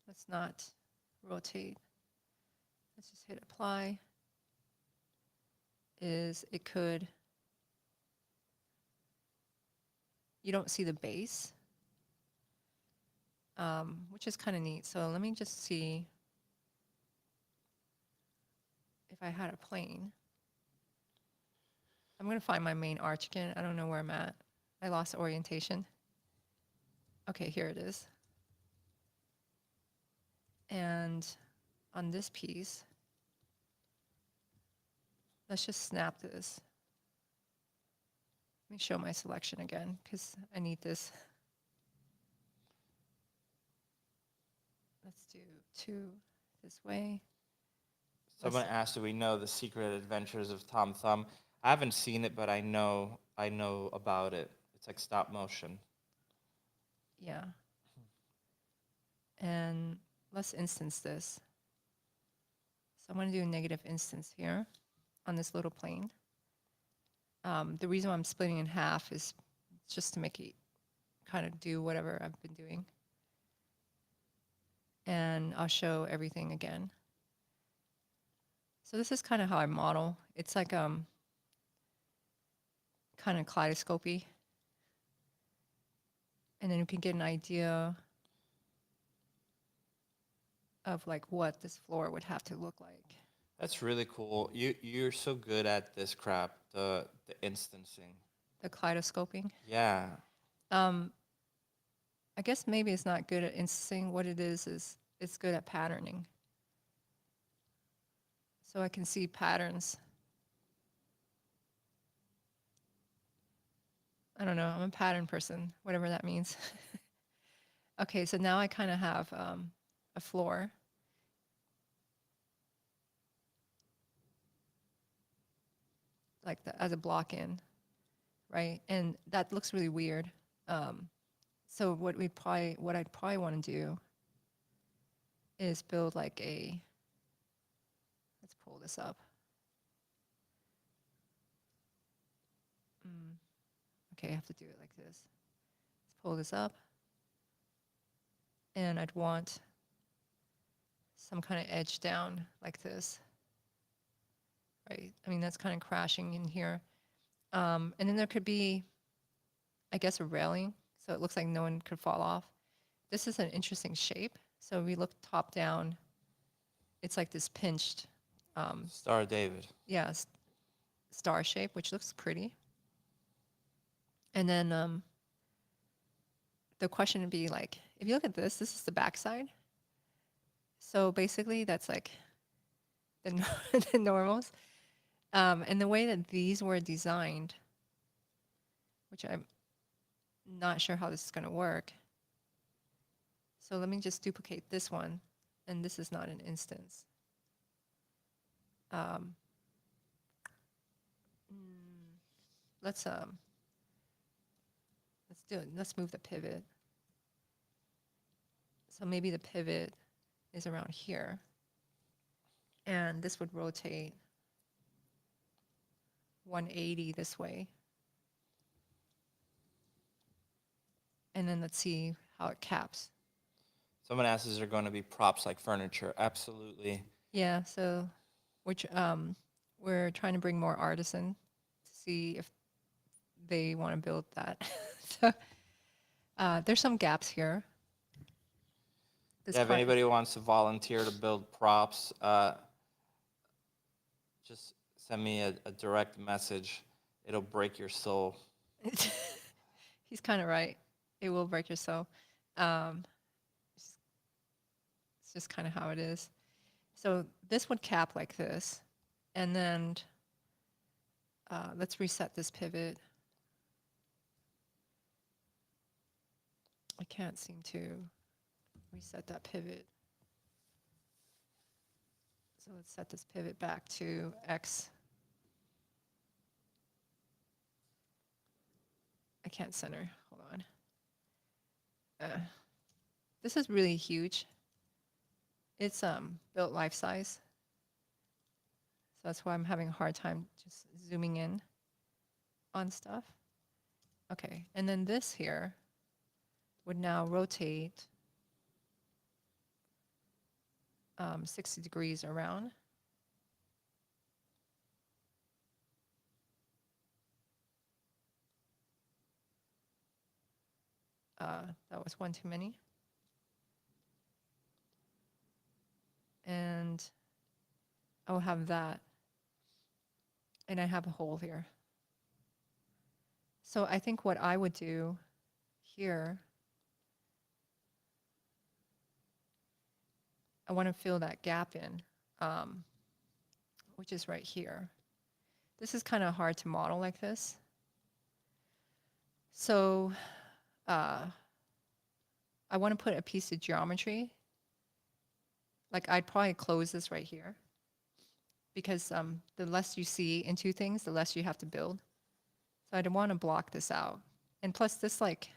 S2: Let's not rotate. Let's just hit apply. Is it could, you don't see the base, which is kind of neat. So let me just see if I had a plane. I'm going to find my main arch again. I don't know where I'm at. I lost orientation. Okay, here it is. And on this piece, let's just snap this. Let me show my selection again because I need this. Let's do 2 this way.
S1: Someone asked, "Do we know the secret adventures of Tom Thumb?" I haven't seen it, but I know about it. It's like stop motion.
S2: Yeah. And let's instance this. So I'm going to do a negative instance here on this little plane. The reason why I'm splitting in half is just to make it kind of do whatever I've been doing. And I'll show everything again. So this is kind of how I model. It's like kind of kaleidoscopy. And then you can get an idea of like what this floor would have to look like.
S1: That's really cool. You're so good at this crap, the instancing.
S2: The kaleidoscoping.
S1: Yeah.
S2: I guess maybe it's not good at instancing. What it is it's good at patterning. So I can see patterns. I don't know, I'm a pattern person, whatever that means. Okay, so now I kind of have a floor. Like as a block in, right? And that looks really weird. So what I'd probably want to do is build like let's pull this up. Okay, I have to do it like this. Let's pull this up. And I'd want some kind of edge down like this, right? I mean, that's kind of crashing in here. And then there could be, I guess, a railing, so it looks like no one could fall off. This is an interesting shape. So we look top down, it's like this pinched,
S1: Star David.
S2: yeah, star shape, which looks pretty. And then the question would be like, if you look at this is the backside. So basically that's like the, the normals. And the way that these were designed, which I'm not sure how this is going to work. So let me just duplicate this one. And this is not an instance. Let's do it. Let's move the pivot. So maybe the pivot is around here. And this would rotate 180 this way. And then let's see how it caps.
S1: Someone asks, is there going to be props like furniture? Absolutely.
S2: Yeah, so we're trying to bring more artisan to see if they want to build that. So there's some gaps here.
S1: Yeah, if anybody wants to volunteer to build props, just send me a direct message. It'll break your soul.
S2: He's kind of right. It will break your soul. It's just kind of how it is. So this would cap like this. And then let's reset this pivot. I can't seem to reset that pivot. So let's set this pivot back to X. I can't center. Hold on. This is really huge. It's built life size. So that's why I'm having a hard time just zooming in on stuff. Okay, and then this here would now rotate 60 degrees around. That was one too many. And I'll have that. And I have a hole here. So I think what I would do here, I want to fill that gap in, which is right here. This is kind of hard to model like this. So I want to put a piece of geometry. Like I'd probably close this right here because the less you see into things, the less you have to build. So I'd want to block this out. And plus this like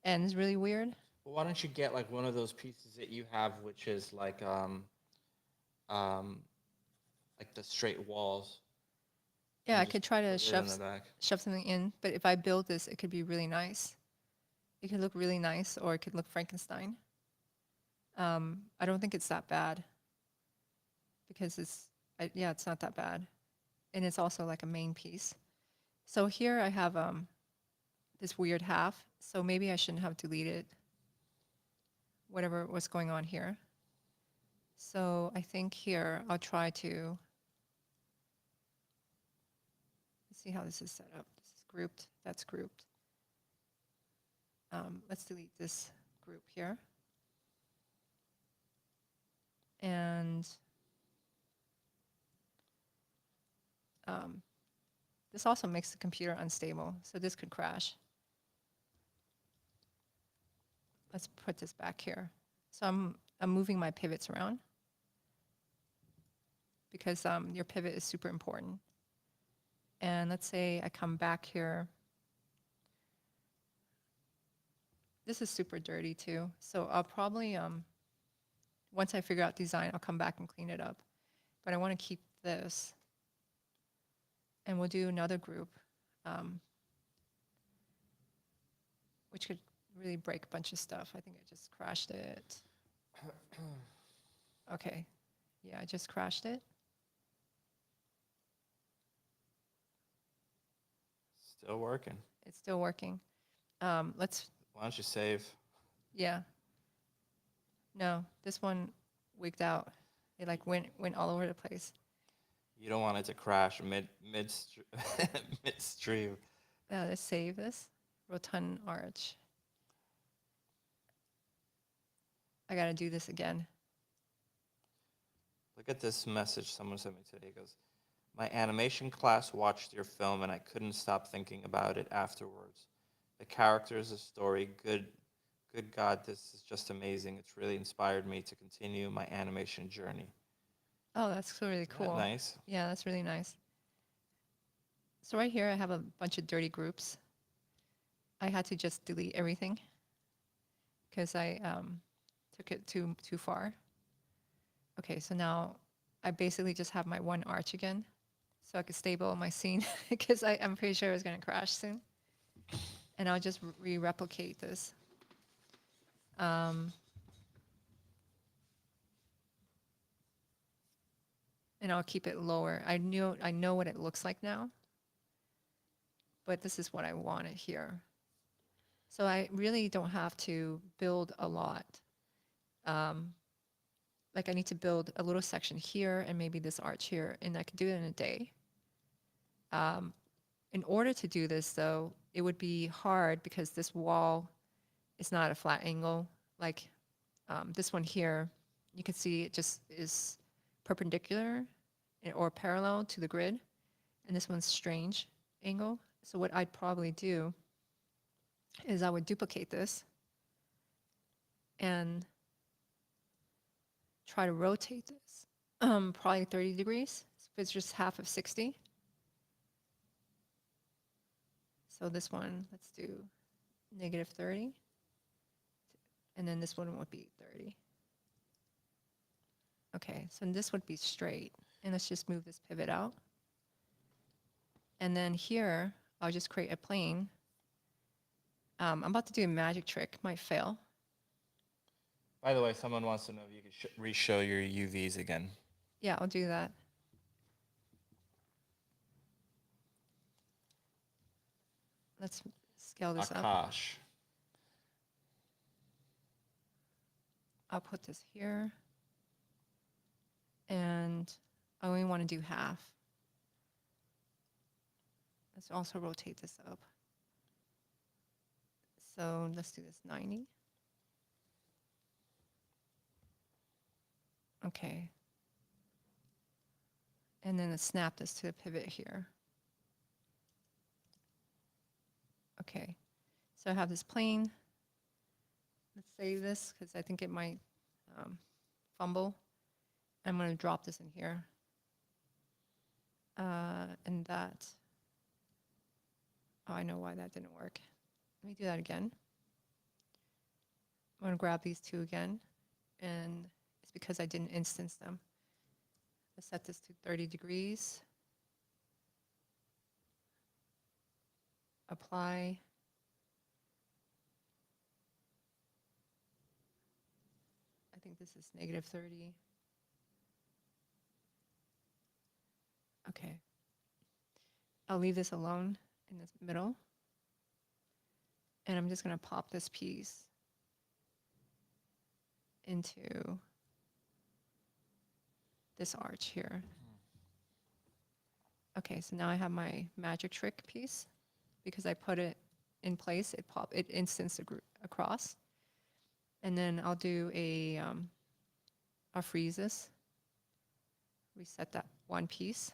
S2: ends really weird.
S1: Well, why don't you get like one of those pieces that you have, which is like the straight walls.
S2: Yeah, I could try to shove
S1: shove
S2: something in, but if I build this, it could be really nice. It could look really nice, or it could look Frankenstein. I don't think it's that bad because it's not that bad, and it's also like a main piece. So here I have this weird half. So maybe I shouldn't have deleted whatever was going on here. So I think here I'll try to. See how this is set up. This is grouped. That's grouped. Let's delete this group here. And this also makes the computer unstable, so this could crash. Let's put this back here. So I'm moving my pivots around because your pivot is super important. And let's say I come back here. this is super dirty too. So I'll probably, once I figure out design, I'll come back and clean it up. But I want to keep this. And we'll do another group, which could really break a bunch of stuff. I think I just crashed it. Okay. Yeah, I just crashed it.
S1: Still working.
S2: It's still working. Let's,
S1: Why don't you save?
S2: yeah. No, this one wigged out. It like went all over the place.
S1: You don't want it to crash midstream.
S2: Let's save this. Rotund arch. I gotta do this again.
S1: Look at this message someone sent me today. It goes, my animation class watched your film and I couldn't stop thinking about it afterwards. The characters, the story, good God, this is just amazing. It's really inspired me to continue my animation journey.
S2: Oh, that's really
S1: Isn't that
S2: cool.
S1: nice?
S2: Yeah, that's really nice. So right here, I have a bunch of dirty groups. I had to just delete everything because I took it too far. Okay, so now I basically just have my one arch again, so I could stable my scene because I'm pretty sure it's gonna crash soon. And I'll just re-replicate this. And I'll keep it lower. I know what it looks like now, but this is what I wanted here. So I really don't have to build a lot. Like I need to build a little section here and maybe this arch here, and I could do it in a day. In order to do this though, it would be hard because this wall is not a flat angle. Like this one here, you can see it just is perpendicular or parallel to the grid. And this one's strange angle. So what I'd probably do is I would duplicate this and try to rotate this probably 30 degrees. So if it's just half of 60. So this one, let's do -30. And then this one would be 30. Okay, so this would be straight. And let's just move this pivot out. And then here, I'll just create a plane. I'm about to do a magic trick, might fail.
S1: By the way, someone wants to know if you could re-show your UVs again.
S2: Yeah, I'll do that. Let's scale this up.
S1: Akash.
S2: I'll put this here. And I only want to do half. Let's also rotate this up. So let's do this 90. Okay. And then let's snap this to the pivot here. Okay. So I have this plane. Let's save this because I think it might fumble. I'm going to drop this in here. And that, oh, I know why that didn't work. Let me do that again. I'm going to grab these two again, and it's because I didn't instance them. Let's set this to 30 degrees. Apply. I think this is -30. Okay. I'll leave this alone in this middle. And I'm just going to pop this piece into this arch here. Okay, so now I have my magic trick piece. Because I put it in place, it instanced across. And then I'll do I'll freeze this. Reset that one piece.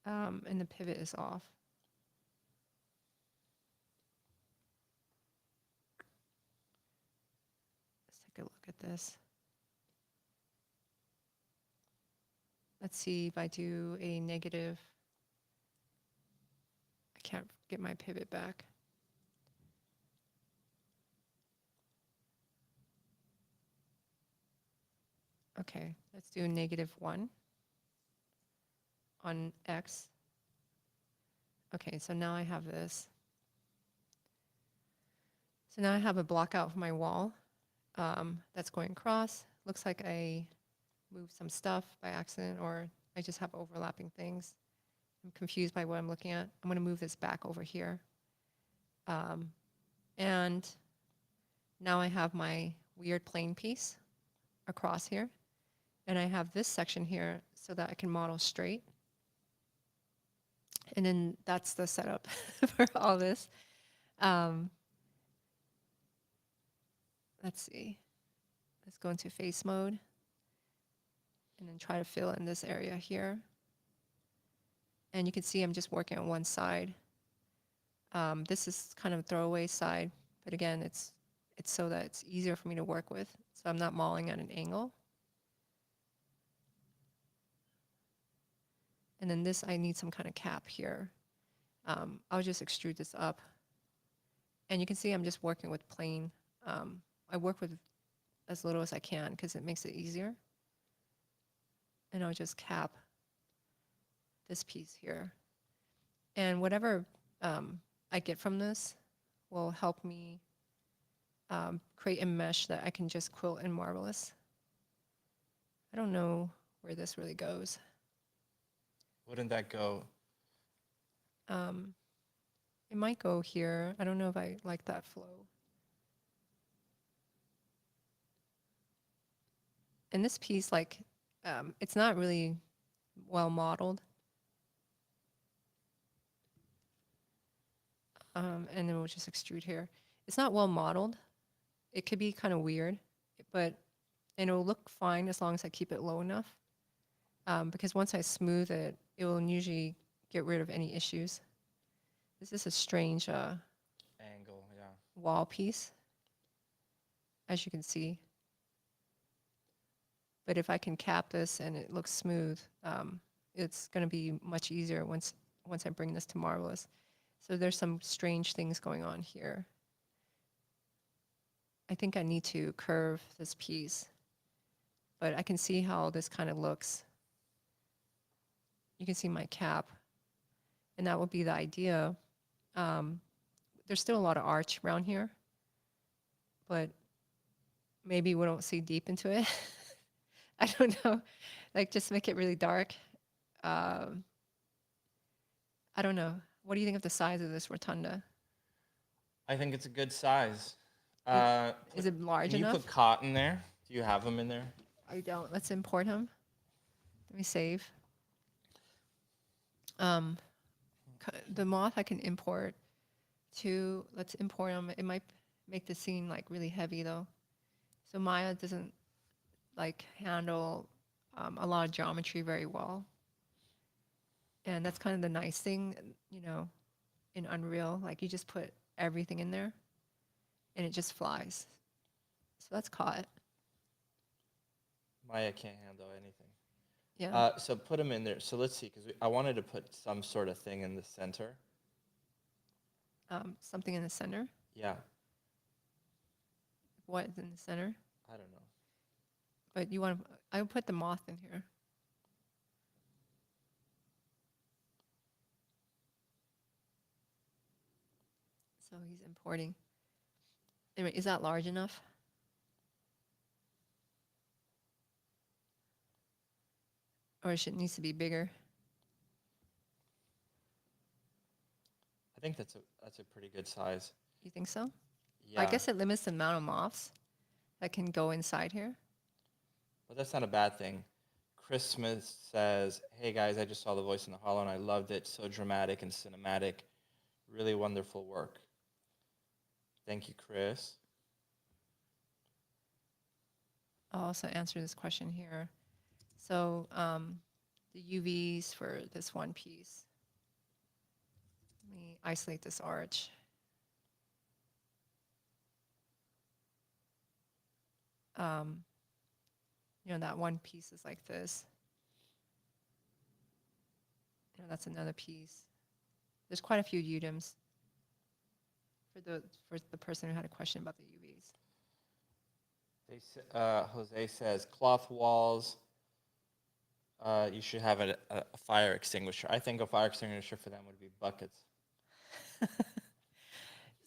S2: And the pivot is off. Let's take a look at this. Let's see if I do a negative. I can't get my pivot back. Okay, let's do -1 on X. Okay, so now I have this. So now I have a block out for my wall that's going across. Looks like I moved some stuff by accident, or I just have overlapping things. I'm confused by what I'm looking at. I'm going to move this back over here. And now I have my weird plane piece across here. And I have this section here so that I can model straight. And then that's the setup for all this. Let's see. Let's go into face mode and then try to fill in this area here. And you can see I'm just working on one side. This is kind of a throwaway side, but again, it's so that it's easier for me to work with. So I'm not modeling at an angle. And then this, I need some kind of cap here. I'll just extrude this up. And you can see I'm just working with plane. I work with as little as I can because it makes it easier. And I'll just cap this piece here. And whatever I get from this will help me create a mesh that I can just quilt in Marvelous. I don't know where this really goes.
S1: Wouldn't that go?
S2: It might go here. I don't know if I like that flow. And this piece, like, it's not really well modeled. And then we'll just extrude here. It's not well modeled. It could be kind of weird, and it'll look fine as long as I keep it low enough. Because once I smooth it, it will usually get rid of any issues. This is a strange
S1: Angle, yeah.
S2: wall piece, as you can see. But if I can cap this and it looks smooth, it's going to be much easier once I bring this to Marvelous. So there's some strange things going on here. I think I need to curve this piece, but I can see how this kind of looks. You can see my cap, and that would be the idea. There's still a lot of arch around here, but maybe we don't see deep into it. I don't know, like just make it really dark. I don't know. What do you think of the size of this rotunda?
S1: I think it's a good size.
S2: Is it large
S1: Can
S2: enough?
S1: you put cotton there? Do you have them in there?
S2: I don't. Let's import him. Let me save. The moth I can import to. Let's import him. It might make the scene like really heavy though. So Maya doesn't like handle a lot of geometry very well. And that's kind of the nice thing, you know, in Unreal. Like you just put everything in there and it just flies. So that's caught.
S1: Maya can't handle anything.
S2: Yeah.
S1: So put them in there. So let's see, because I wanted to put some sort of thing in the center.
S2: Something in the center.
S1: Yeah.
S2: What is in the center?
S1: I don't know.
S2: But you want to, I'll put the moth in here. So he's importing. Anyway, is that large enough? Or it needs to be bigger?
S1: I think that's a pretty good size.
S2: You think so?
S1: Yeah.
S2: I guess it limits the amount of moths that can go inside here.
S1: But that's not a bad thing. Christmas says, hey guys, I just saw The Voice in the Hollow and I loved it. So dramatic and cinematic. Really wonderful work. Thank you, Chris.
S2: I'll also answer this question here. So the UVs for this one piece. Let me isolate this arch. You know, that one piece is like this. You know, that's another piece. There's quite a few UDIMs for the person who had a question about the UVs.
S1: Jose says cloth walls. You should have a fire extinguisher. I think a fire extinguisher for them would be buckets.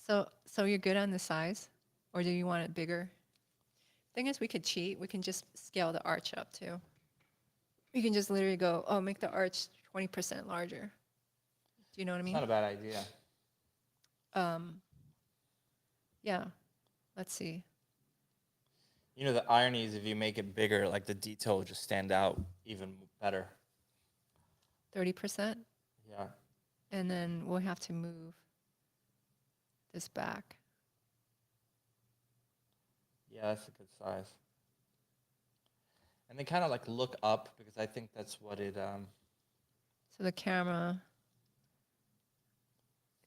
S2: So you're good on the size, or do you want it bigger? Thing is, we could cheat. We can just scale the arch up too. You can just literally go, oh, make the arch 20% larger. Do you know what I
S1: It's
S2: mean?
S1: not a bad idea.
S2: Yeah. Let's see.
S1: You know, the irony is if you make it bigger, like the detail will just stand out even better.
S2: 30%.
S1: Yeah.
S2: And then we'll have to move this back.
S1: Yeah, that's a good size. And they kind of like look up because I think that's what it.
S2: So the camera,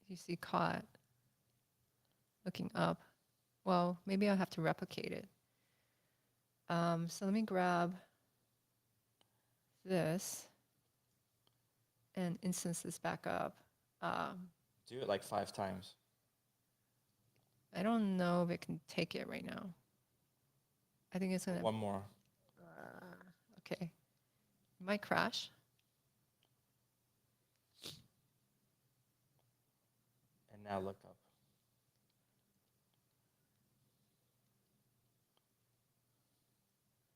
S2: you see caught looking up. Well, maybe I'll have to replicate it. So let me grab this and instance this back up.
S1: Do it like 5 times.
S2: I don't know if it can take it right now. I think it's gonna.
S1: One more.
S2: Okay. It might crash.
S1: And now look up.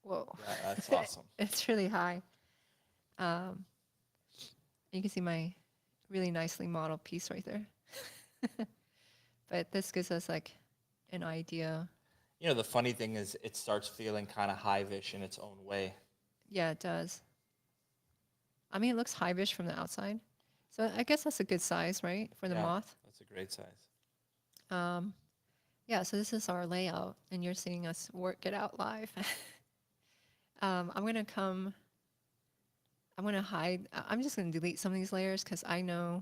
S2: Whoa.
S1: Yeah, that's awesome.
S2: It's really high. You can see my really nicely modeled piece right there. But this gives us like an idea.
S1: You know, the funny thing is it starts feeling kind of hive-ish in its own way.
S2: Yeah, it does. I mean, it looks hive-ish from the outside. So I guess that's a good size, right, for the moth?
S1: That's a great size.
S2: Yeah, so this is our layout, and you're seeing us work it out live. I'm going to hide. I'm just going to delete some of these layers because I know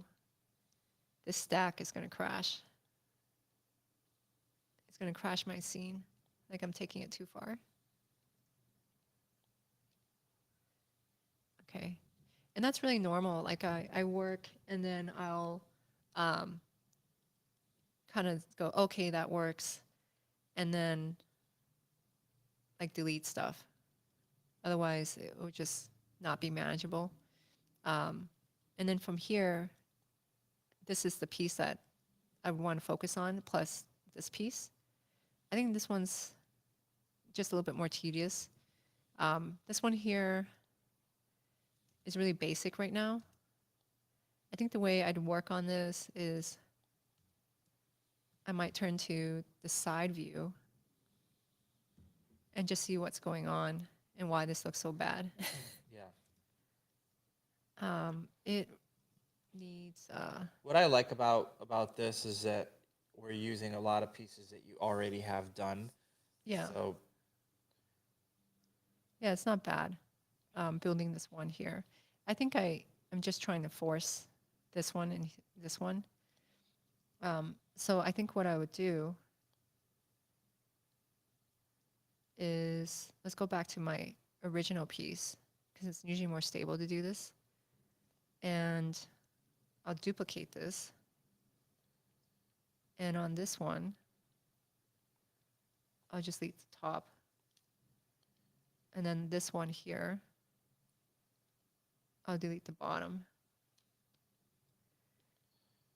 S2: this stack is going to crash. It's going to crash my scene. Like I'm taking it too far. Okay. And that's really normal. Like I work and then I'll kind of go, okay, that works. And then like delete stuff. Otherwise, it would just not be manageable. And then from here, this is the piece that I want to focus on, plus this piece. I think this one's just a little bit more tedious. This one here is really basic right now. I think the way I'd work on this is I might turn to the side view and just see what's going on and why this looks so bad.
S1: Yeah.
S2: It needs.
S1: What I like about this is that we're using a lot of pieces that you already have done.
S2: Yeah.
S1: So
S2: Yeah, it's not bad. Building this one here. I think I'm just trying to force this one and this one. So I think what I would do is, let's go back to my original piece because it's usually more stable to do this. And I'll duplicate this. And on this one, I'll just delete the top. And then this one here, I'll delete the bottom.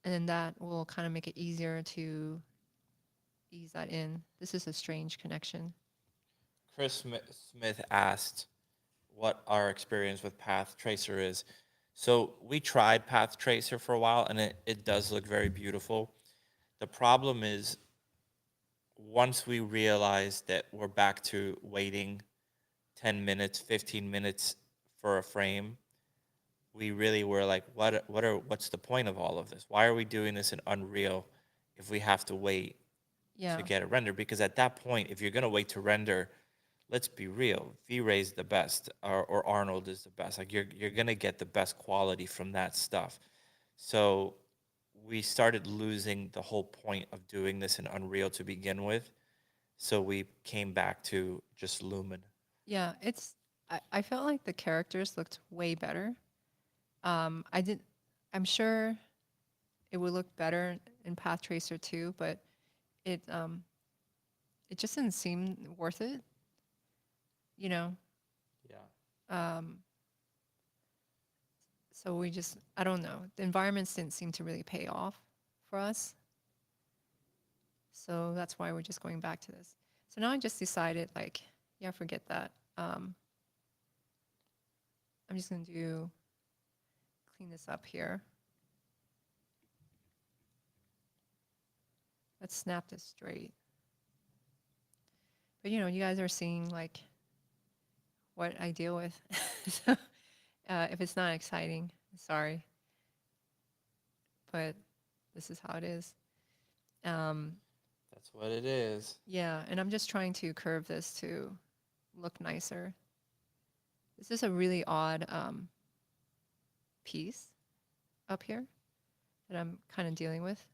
S2: And then that will kind of make it easier to ease that in. This is a strange connection.
S1: Chris Smith asked what our experience with Path Tracer is. So we tried Path Tracer for a while, and it does look very beautiful. The problem is once we realized that we're back to waiting 10 minutes, 15 minutes for a frame, we really were like, what's the point of all of this? Why are we doing this in Unreal if we have to wait to get it rendered? Because at that point, if you're going to wait to render, let's be real, V-Ray is the best, or Arnold is the best. Like you're going to get the best quality from that stuff. So we started losing the whole point of doing this in Unreal to begin with. So we came back to just Lumen.
S2: Yeah, I felt like the characters looked way better. I'm sure it would look better in Path Tracer too, but it it just didn't seem worth it, you know.
S1: Yeah.
S2: So we just, I don't know, the environments didn't seem to really pay off for us. So that's why we're just going back to this. So now I just decided, like, yeah, forget that. I'm just gonna clean this up here. Let's snap this straight. But you guys are seeing like what I deal with. So if it's not exciting, sorry. But this is how it is.
S1: That's what it is.
S2: Yeah, and I'm just trying to curve this to look nicer. This is a really odd piece up here that I'm kind of dealing with.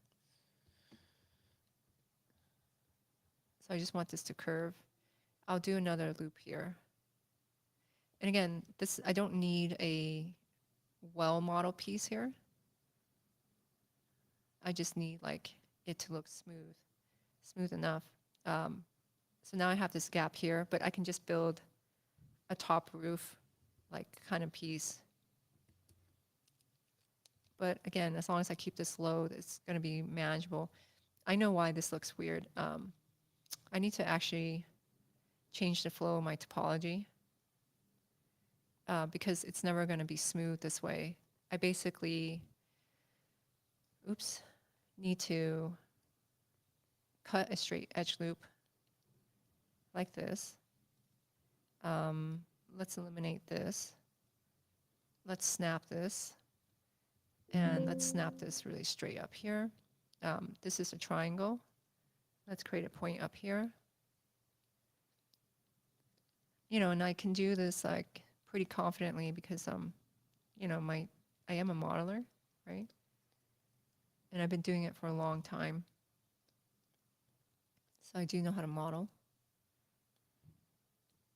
S2: So I just want this to curve. I'll do another loop here. And again, I don't need a well model piece here. I just need like it to look smooth enough. So now I have this gap here, but I can just build a top roof like kind of piece. But again, as long as I keep this low, it's going to be manageable. I know why this looks weird. I need to actually change the flow of my topology because it's never going to be smooth this way. I basically, need to cut a straight edge loop like this. Let's eliminate this. Let's snap this. And let's snap this really straight up here. This is a triangle. Let's create a point up here. And I can do this like pretty confidently because I am a modeler, right? And I've been doing it for a long time. So I do know how to model.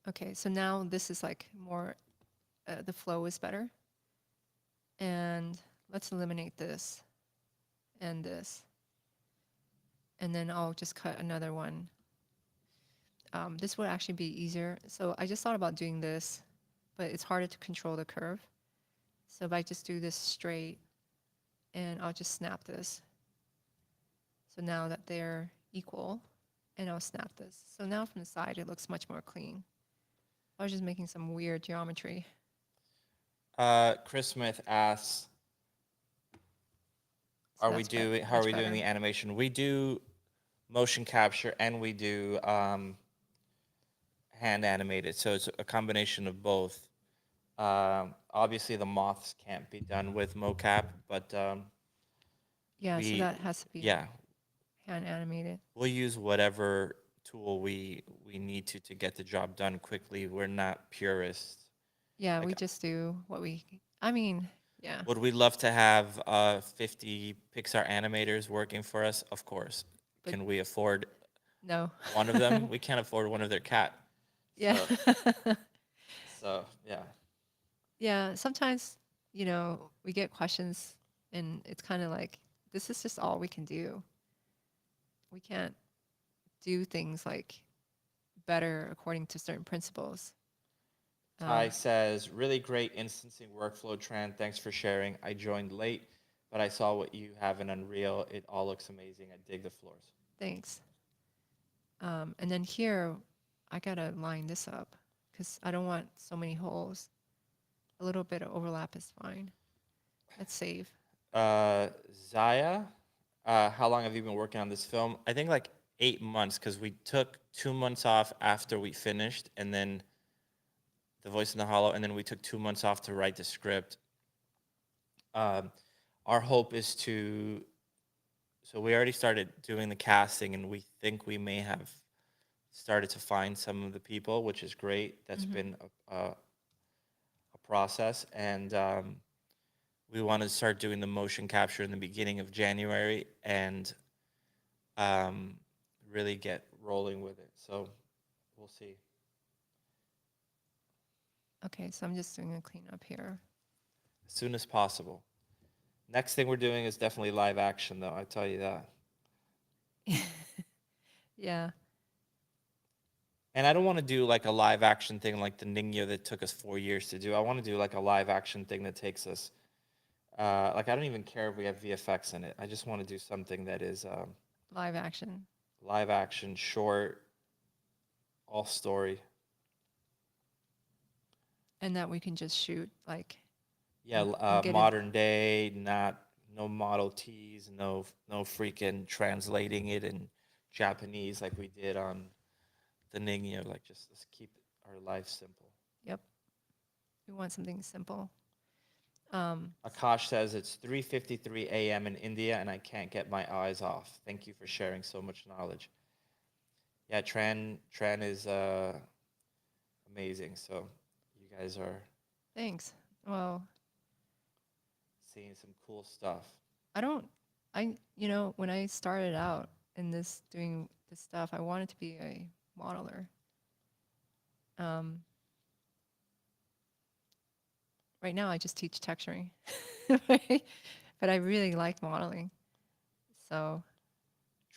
S2: Okay, so now this is like more, the flow is better. And let's eliminate this and this. And then I'll just cut another one. This would actually be easier. So I just thought about doing this, but it's harder to control the curve. So if I just do this straight and I'll just snap this. So now that they're equal, and I'll snap this. So now from the side, it looks much more clean. I was just making some weird geometry.
S1: Chris Smith asks,
S2: So
S1: how are we doing the animation? We do motion capture and we do hand animated. So it's a combination of both. Obviously the moths can't be done with mocap, but
S2: yeah, so that has to be hand animated.
S1: We'll use whatever tool we need to get the job done quickly. We're not purists.
S2: Yeah, we just do what yeah.
S1: Would we love to have 50 Pixar animators working for us? Of course. But can we afford one of them? We can't afford one of their cat.
S2: Yeah.
S1: So yeah.
S2: Yeah, sometimes, we get questions and it's kind of like, this is just all we can do. We can't do things like better according to certain principles.
S1: Ty says, really great instancing workflow, Tran. Thanks for sharing. I joined late, but I saw what you have in Unreal. It all looks amazing. I dig the floors.
S2: Thanks. And then here, I got to line this up because I don't want so many holes. A little bit of overlap is fine. Let's save.
S1: Zaya, how long have you been working on this film? I think like 8 months because we took 2 months off after we finished and then The Voice in the Hollow, and then we took 2 months off to write the script. Our hope is so we already started doing the casting and we think we may have started to find some of the people, which is great. That's been a process. And we want to start doing the motion capture in the beginning of January and really get rolling with it. So we'll see.
S2: Okay, so I'm just doing a cleanup here.
S1: As soon as possible. Next thing we're doing is definitely live action, though. I tell you that.
S2: Yeah.
S1: And I don't want to do like a live action thing like the Ningyo that took us 4 years to do. I want to do like a live action thing that takes us, like I don't even care if we have VFX in it. I just want to do something that is
S2: Live action.
S1: live action, short, all story.
S2: And that we can just shoot like
S1: Yeah,
S2: and get it.
S1: modern day, not no Model Ts, no freaking translating it in Japanese like we did on the Ningyo. Like just let's keep our life simple.
S2: Yep. We want something simple.
S1: Akash says it's 3:53 a.m. in India and I can't get my eyes off. Thank you for sharing so much knowledge. Yeah, Tran is amazing. So you guys are
S2: Thanks. Well,
S1: seeing some cool stuff.
S2: when I started out in this doing this stuff, I wanted to be a modeler. Right now I just teach texturing, right? But I really like modeling. So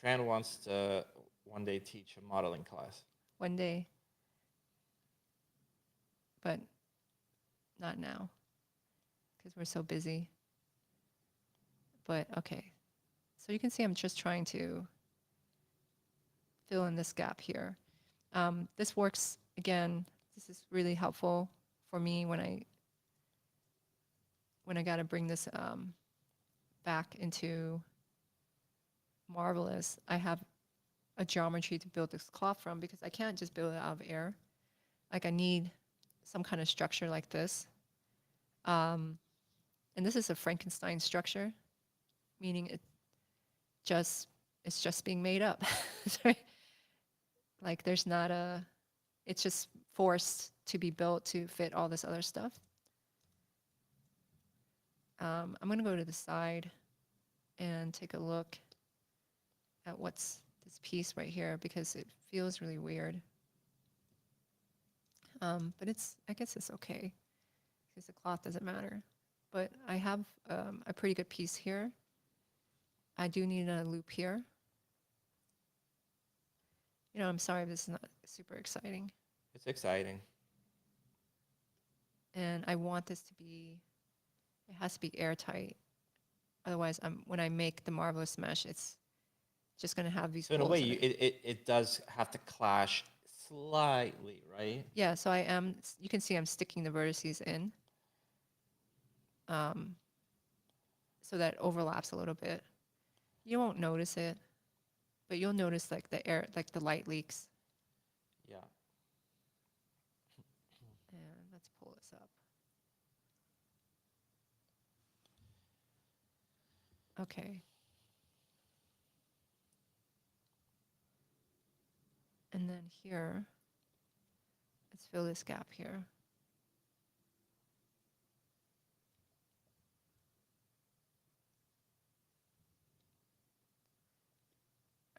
S1: Tran wants to one day teach a modeling class.
S2: one day, but not now because we're so busy. But okay, so you can see I'm just trying to fill in this gap here. This works, again, this is really helpful for me when I got to bring this back into Marvelous. I have a geometry to build this cloth from because I can't just build it out of air. Like I need some kind of structure like this. And this is a Frankenstein structure, meaning it's just being made up. Sorry. Like there's not it's just forced to be built to fit all this other stuff. I'm going to go to the side and take a look at what's this piece right here because it feels really weird. But I guess it's okay because the cloth doesn't matter. But I have a pretty good piece here. I do need a loop here. I'm sorry if this is not super exciting.
S1: It's exciting.
S2: And I want this to be, it has to be airtight. Otherwise, when I make the Marvelous mesh, it's just going to have these
S1: So in a
S2: holes
S1: way,
S2: in it.
S1: it does have to clash slightly, right?
S2: Yeah, so you can see I'm sticking the vertices in. So that overlaps a little bit. You won't notice it, but you'll notice like the air, like the light leaks.
S1: Yeah.
S2: And let's pull this up. Okay. And then here, let's fill this gap here.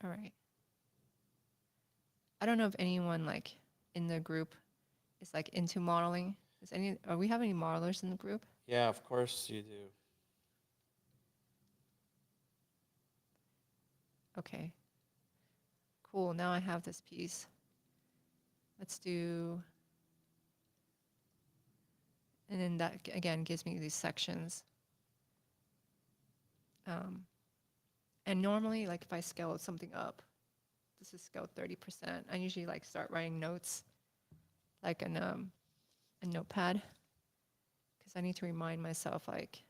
S2: All right. I don't know if anyone like in the group is like into modeling. Are we have any modelers in the group?
S1: Yeah, of course you do.
S2: Okay. Cool. Now I have this piece. Let's do, and then that again gives me these sections. And normally, like if I scale something up, this is scaled 30%. I usually like start writing notes, like a notepad, because I need to remind myself like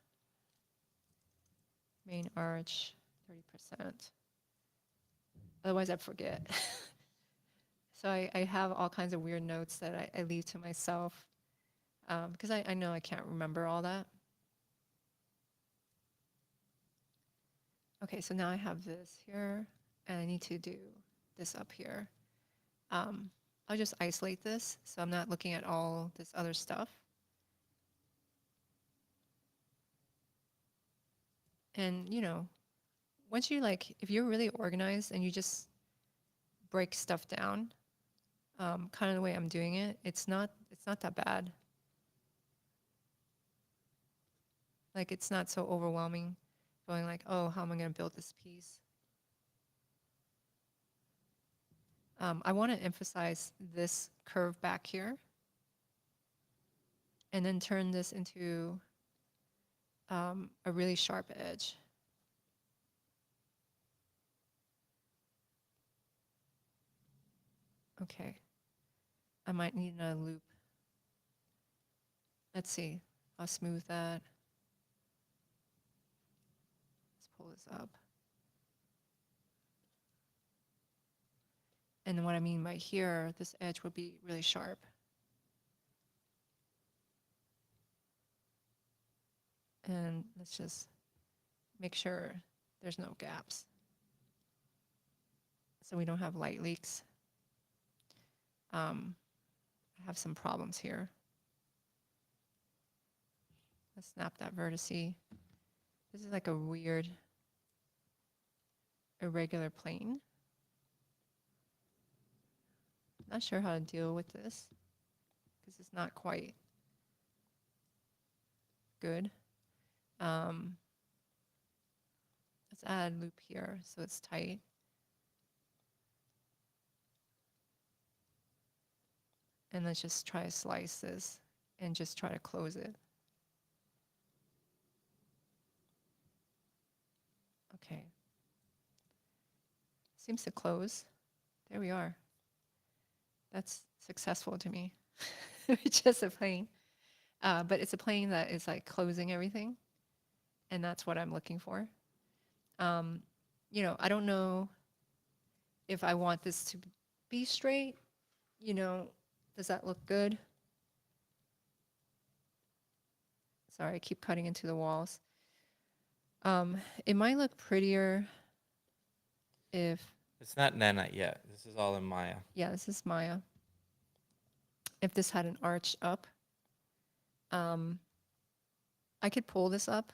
S2: main arch 30%. Otherwise, I forget. So I have all kinds of weird notes that I leave to myself because I know I can't remember all that. Okay, so now I have this here, and I need to do this up here. I'll just isolate this, so I'm not looking at all this other stuff. And, once you if you're really organized and you just break stuff down, kind of the way I'm doing it, it's not that bad. Like it's not so overwhelming going like, oh, how am I going to build this piece? I want to emphasize this curve back here and then turn this into a really sharp edge. Okay. I might need a loop. Let's see. I'll smooth that. Let's pull this up. And what I mean by here, this edge would be really sharp. And let's just make sure there's no gaps, so we don't have light leaks. I have some problems here. Let's snap that vertice. This is like a weird irregular plane. Not sure how to deal with this because it's not quite good. Let's add a loop here so it's tight. And let's just try to slice this and just try to close it. Okay. Seems to close. There we are. That's successful to me. It's just a plane. But it's a plane that is like closing everything. And that's what I'm looking for. You know, I don't know if I want this to be straight. You know, does that look good? Sorry, I keep cutting into the walls. It might look prettier if...
S1: It's not Nana yet. This is all in Maya.
S2: Yeah, this is Maya. If this had an arch up, I could pull this up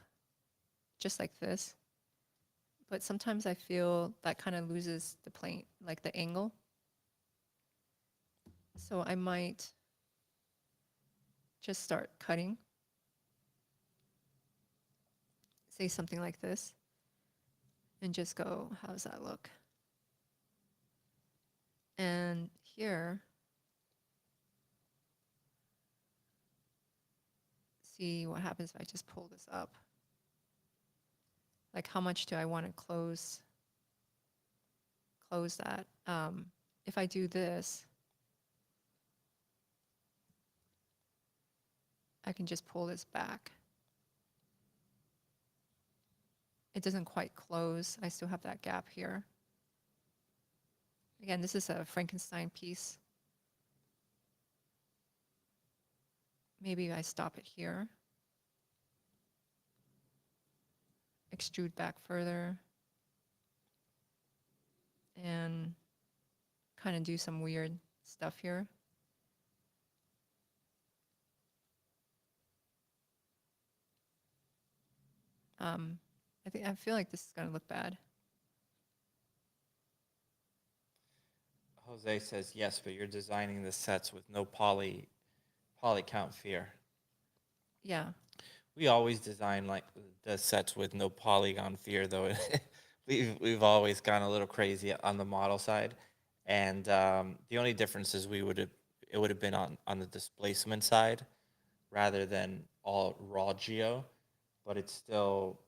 S2: just like this. But sometimes I feel that kind of loses the plane, like the angle. So I might just start cutting. Say something like this. And just go, how does that look? And here, see what happens if I just pull this up. Like how much do I want to close that? If I do this, I can just pull this back. It doesn't quite close. I still have that gap here. Again, this is a Frankenstein piece. Maybe I stop it here. Extrude back further. And kind of do some weird stuff here. I feel like this is going to look bad.
S1: Jose says yes, but you're designing the sets with no poly count fear.
S2: Yeah.
S1: We always design like the sets with no polygon fear, though. we've always gone a little crazy on the model side, and the only difference is it would have been on the displacement side rather than all raw geo, but it's still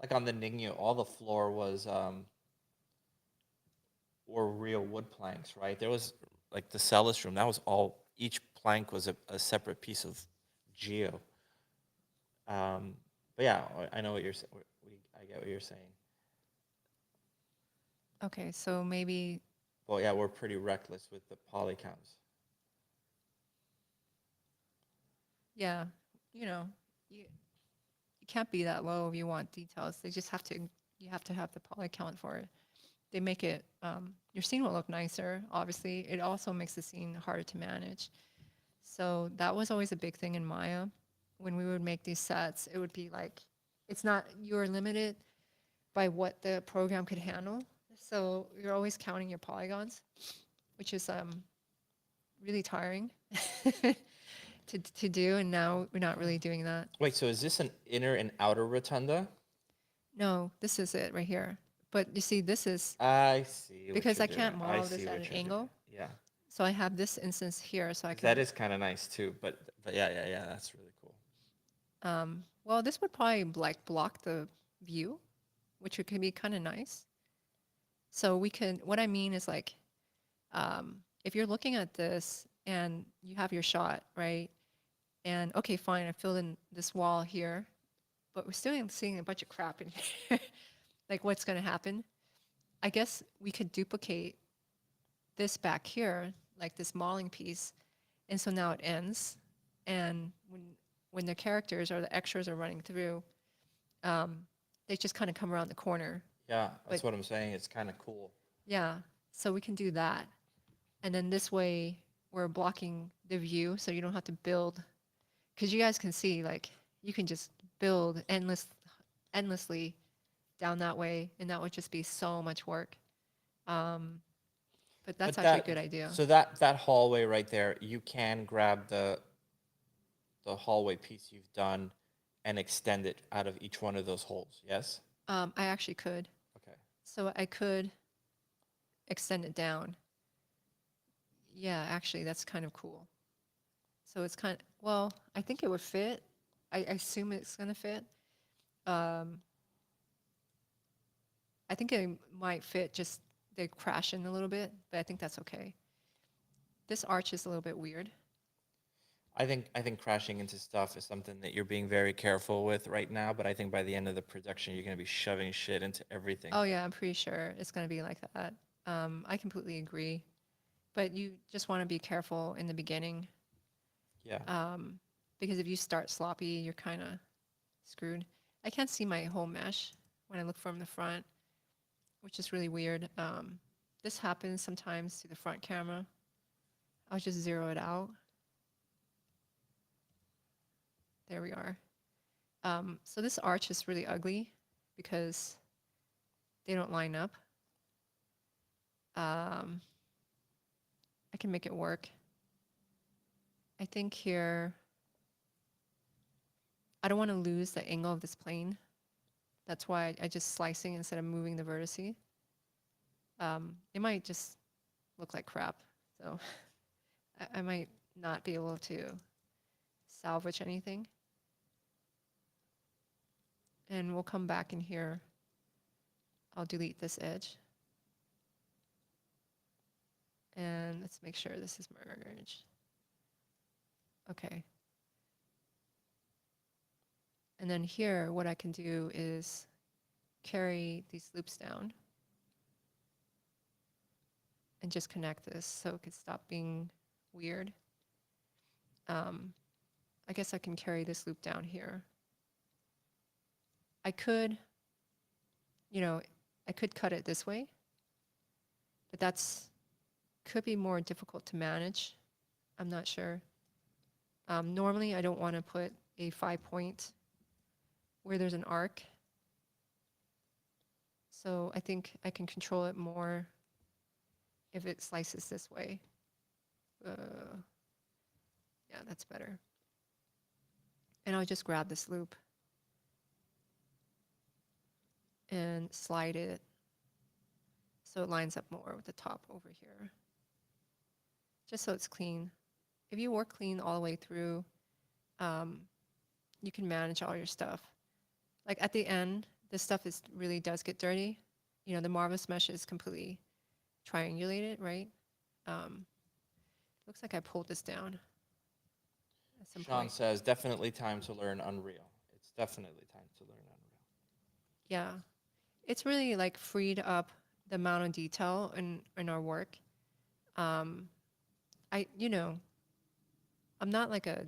S1: like on the Ningyo, all the floor was were real wood planks, right? There was like the Celis room, that was all, each plank was a separate piece of geo. But yeah, I know what you're saying. I get what you're saying.
S2: Okay, so maybe...
S1: Well, yeah, we're pretty reckless with the poly counts.
S2: Yeah, you know, you can't be that low if you want details. They just have to, you have to have the poly count for it. They make it, your scene will look nicer, obviously. It also makes the scene harder to manage. So that was always a big thing in Maya. When we would make these sets, it would be like, it's not, you're limited by what the program could handle. So you're always counting your polygons, which is really tiring to do, and now we're not really doing that.
S1: Wait, so is this an inner and outer rotunda?
S2: No, this is it right here. But you see, this is
S1: I see what
S2: because
S1: you're
S2: I can't
S1: doing. I
S2: model this
S1: see
S2: at
S1: what
S2: an
S1: you're doing.
S2: angle.
S1: Yeah.
S2: So I have this instance here, so I
S1: 'Cause that
S2: can.
S1: is kind of nice too, but yeah, that's really cool.
S2: Well, this would probably like block the view, which could be kind of nice. So we can. What I mean is like, if you're looking at this and you have your shot, right? And okay, fine, I filled in this wall here, but we're still seeing a bunch of crap in here. Like, what's going to happen? I guess we could duplicate this back here, like this mauling piece, and so now it ends. And when the characters or the extras are running through, they just kind of come around the corner.
S1: Yeah, that's
S2: But
S1: what I'm saying. It's kind of cool.
S2: yeah, so we can do that, and then this way we're blocking the view, so you don't have to build, because you guys can see like you can just build endlessly down that way, and that would just be so much work. But that's
S1: But
S2: actually a good idea.
S1: so that hallway right there, you can grab the hallway piece you've done and extend it out of each one of those holes. Yes?
S2: I actually could.
S1: Okay.
S2: So I could extend it down. Yeah, actually, that's kind of cool. So it's kind of, well, I think it would fit. I assume it's going to fit. Um, I think it might fit, just they crash in a little bit, but I think that's okay. This arch is a little bit weird.
S1: I think crashing into stuff is something that you're being very careful with right now, but I think by the end of the production you're going to be shoving shit into everything.
S2: Oh yeah, I'm pretty sure it's going to be like that. I completely agree. But you just want to be careful in the beginning.
S1: Yeah.
S2: Because if you start sloppy, you're kind of screwed. I can't see my whole mesh when I look from the front, which is really weird. This happens sometimes to the front camera. I'll just zero it out. There we are. So this arch is really ugly because they don't line up. I can make it work. I think here, I don't want to lose the angle of this plane. That's why I just slicing instead of moving the vertice. It might just look like crap. So I might not be able to salvage anything. And we'll come back in here. I'll delete this edge. And let's make sure this is merged. Okay. And then here, what I can do is carry these loops down and just connect this so it can stop being weird. I guess I can carry this loop down here. I could, I could cut it this way, but could be more difficult to manage. I'm not sure. Normally, I don't want to put a 5-point where there's an arc. So I think I can control it more if it slices this way. Yeah, that's better. And I'll just grab this loop and slide it so it lines up more with the top over here. Just so it's clean. If you work clean all the way through, you can manage all your stuff. Like at the end, this stuff really does get dirty. The Marvelous mesh is completely triangulated, right? Looks like I pulled this down at some
S1: Sean
S2: point.
S1: says definitely time to learn Unreal. It's definitely time to learn Unreal.
S2: Yeah. It's really like freed up the amount of detail in our work. I'm not like a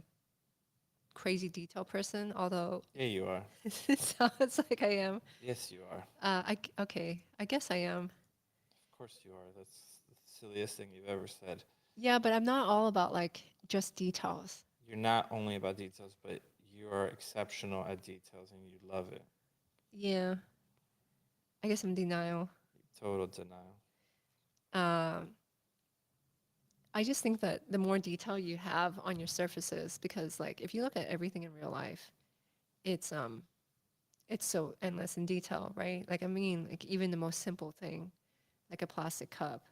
S2: crazy detail person, although
S1: Yeah, you are.
S2: it sounds like I am.
S1: Yes, you are.
S2: Okay, I guess I am.
S1: Of course you are. That's the silliest thing you've ever said.
S2: Yeah, but I'm not all about like just details.
S1: You're not only about details, but you are exceptional at details and you love it.
S2: Yeah. I guess I'm denial.
S1: Total denial.
S2: I just think that the more detail you have on your surfaces, because like if you look at everything in real life, it's so endless in detail, right? Like I mean, like even the most simple thing, like a plastic cup,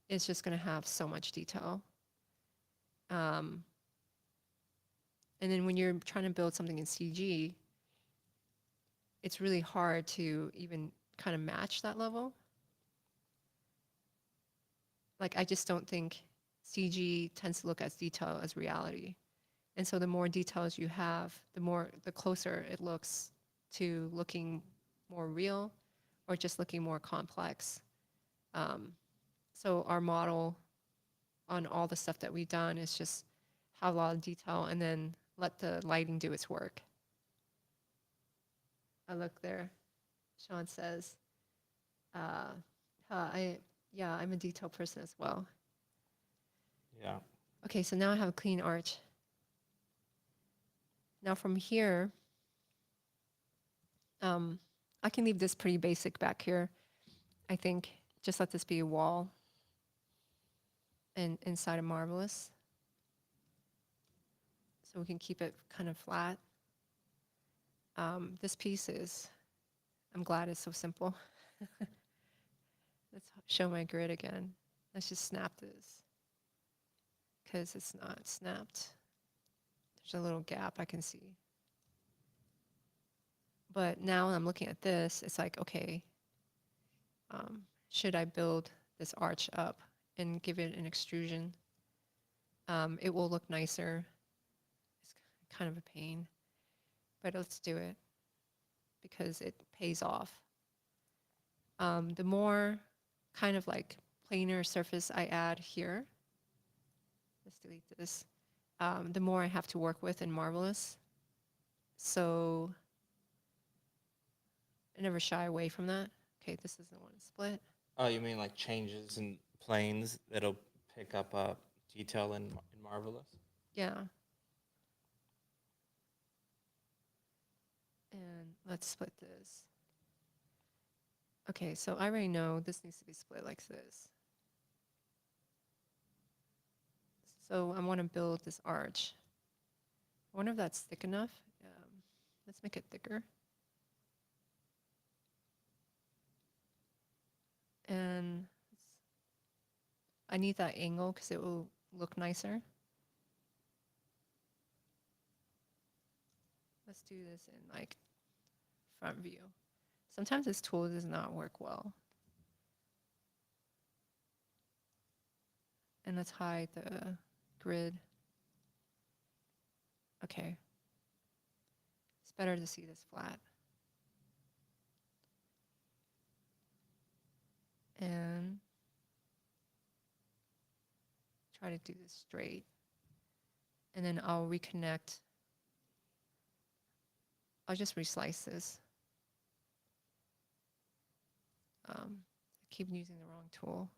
S2: is just gonna have so much detail. Um, and then when you're trying to build something in CG, it's really hard to even kind of match that level. Like I just don't think CG tends to look as detailed as reality. And so the more details you have, the closer it looks to looking more real or just looking more complex. Um, so our model on all the stuff that we've done is just have a lot of detail and then let the lighting do its work. I look there. Sean says, uh, I'm a detail person as well.
S1: Yeah.
S2: Okay, so now I have a clean arch. Now from here, I can leave this pretty basic back here. I think just let this be a wall and inside of Marvelous. So we can keep it kind of flat. This piece is, I'm glad it's so simple. Let's show my grid again. Let's just snap this because it's not snapped. There's a little gap I can see. But now I'm looking at this, it's like, okay, should I build this arch up and give it an extrusion? It will look nicer. It's kind of a pain, but let's do it because it pays off. The more kind of like planar surface I add here, let's delete this, the more I have to work with in Marvelous. So I never shy away from that. Okay, this is the one split.
S1: Oh, you mean like changes in planes that'll pick up detail in Marvelous?
S2: Yeah. And let's split this. Okay, so I already know this needs to be split like this. So I want to build this arch. I wonder if that's thick enough. Let's make it thicker. And I need that angle because it will look nicer. Let's do this in like front view. Sometimes this tool does not work well. And let's hide the grid. Okay. It's better to see this flat. And try to do this straight. And then I'll reconnect. I'll just reslice this. I keep using the wrong tool.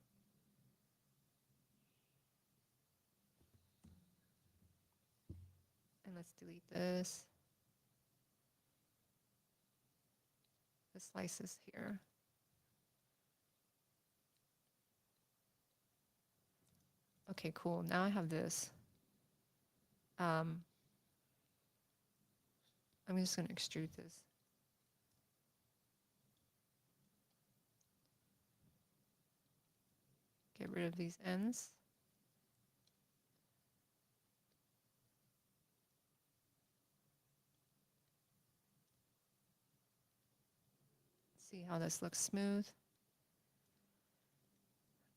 S2: And let's delete this. The slices here. Okay, cool. Now I have this. I'm just going to extrude this. Get rid of these ends. See how this looks smooth.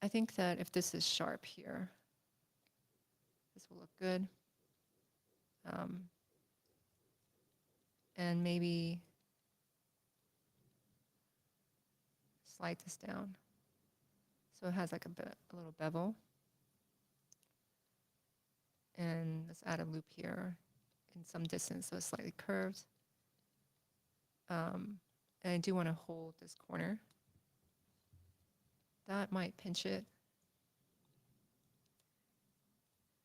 S2: I think that if this is sharp here, this will look good. And maybe slide this down. So it has like a little bevel. And let's add a loop here in some distance so it's slightly curved. And I do want to hold this corner. That might pinch it.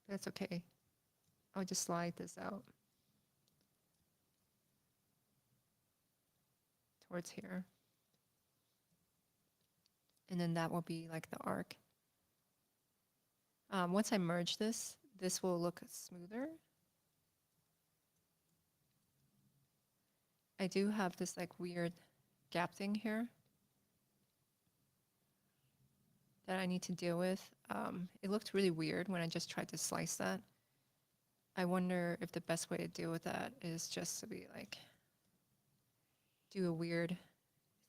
S2: That's okay. I'll just slide this out towards here. And then that will be like the arc. Once I merge this, this will look smoother. I do have this like weird gap thing here that I need to deal with. It looked really weird when I just tried to slice that. I wonder if the best way to deal with that is just to be like, do a weird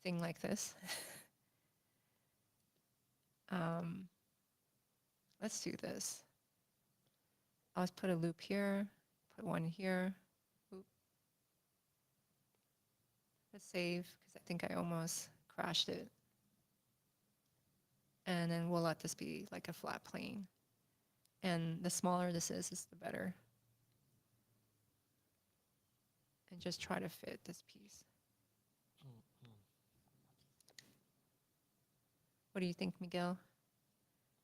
S2: thing like this. Let's do this. I'll just put a loop here, put one here. Oop. Let's save, because I think I almost crashed it. And then we'll let this be like a flat plane. And the smaller this is the better. And just try to fit this piece. What do you think, Miguel?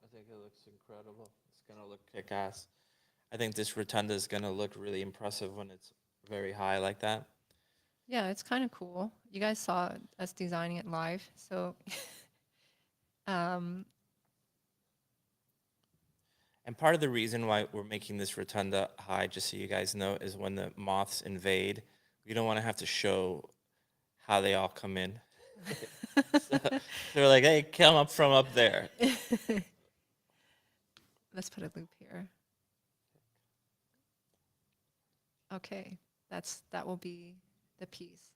S1: I think it looks incredible. It's going to look kick-ass. I think this rotunda is going to look really impressive when it's very high like that.
S2: Yeah, it's kind of cool. You guys saw us designing it live, so
S1: And part of the reason why we're making this rotunda high, just so you guys know, is when the moths invade, we don't want to have to show how they all come in. So they're like, hey, come up from up there.
S2: let's put a loop here. Okay, that will be the piece.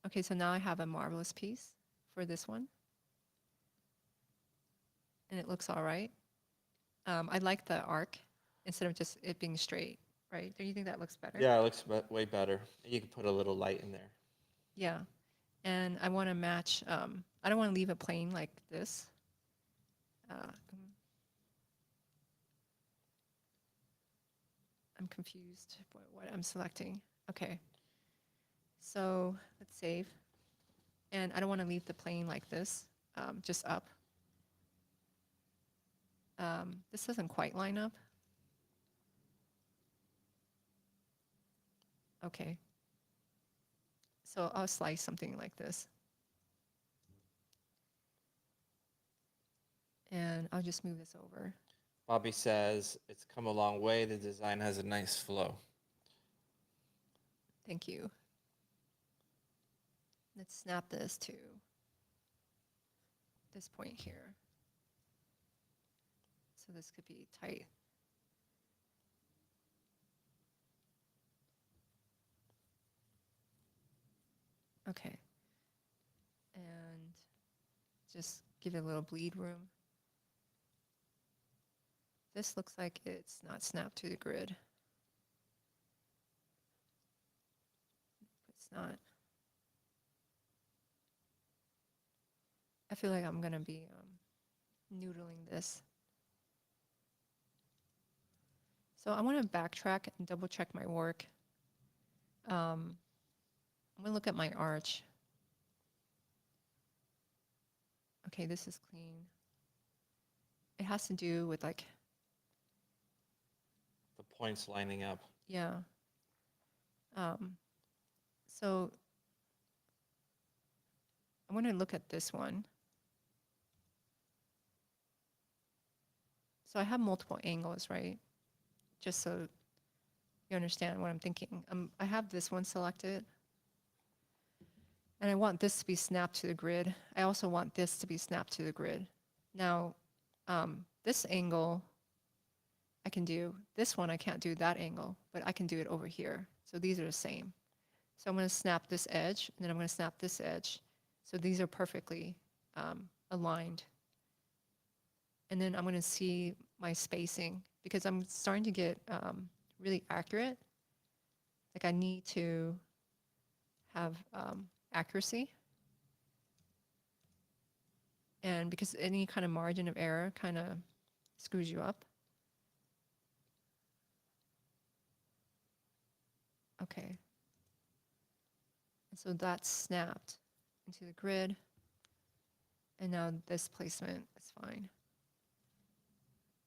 S2: Okay, so now I have a marvelous piece for this one. And it looks all right. I like the arc instead of just it being straight, right? Do you think that looks better?
S1: Yeah, it looks way better. You can put a little light in there.
S2: Yeah. And I want to match, I don't want to leave it plain like this. I'm confused what I'm selecting. Okay. So let's save. And I don't want to leave the plane like this, just up. This doesn't quite line up. Okay. So I'll slice something like this. And I'll just move this over.
S1: Bobby says it's come a long way. The design has a nice flow.
S2: Thank you. Let's snap this to this point here. So this could be tight. Okay. And just give it a little bleed room. This looks like it's not snapped to the grid. It's not. I feel like I'm gonna be noodling this. So I want to backtrack and double check my work. I'm gonna look at my arch. Okay, this is clean. It has to do with like,
S1: The points lining up.
S2: yeah. So I want to look at this one. So I have multiple angles, right? Just so you understand what I'm thinking. I have this one selected. And I want this to be snapped to the grid. I also want this to be snapped to the grid. Now, this angle I can do. This one I can't do that angle, but I can do it over here. So these are the same. So I'm going to snap this edge, and then I'm going to snap this edge. So these are perfectly aligned. And then I'm going to see my spacing, because I'm starting to get really accurate. Like I need to have accuracy. And because any kind of margin of error kind of screws you up. Okay. And so that's snapped into the grid. And now this placement is fine.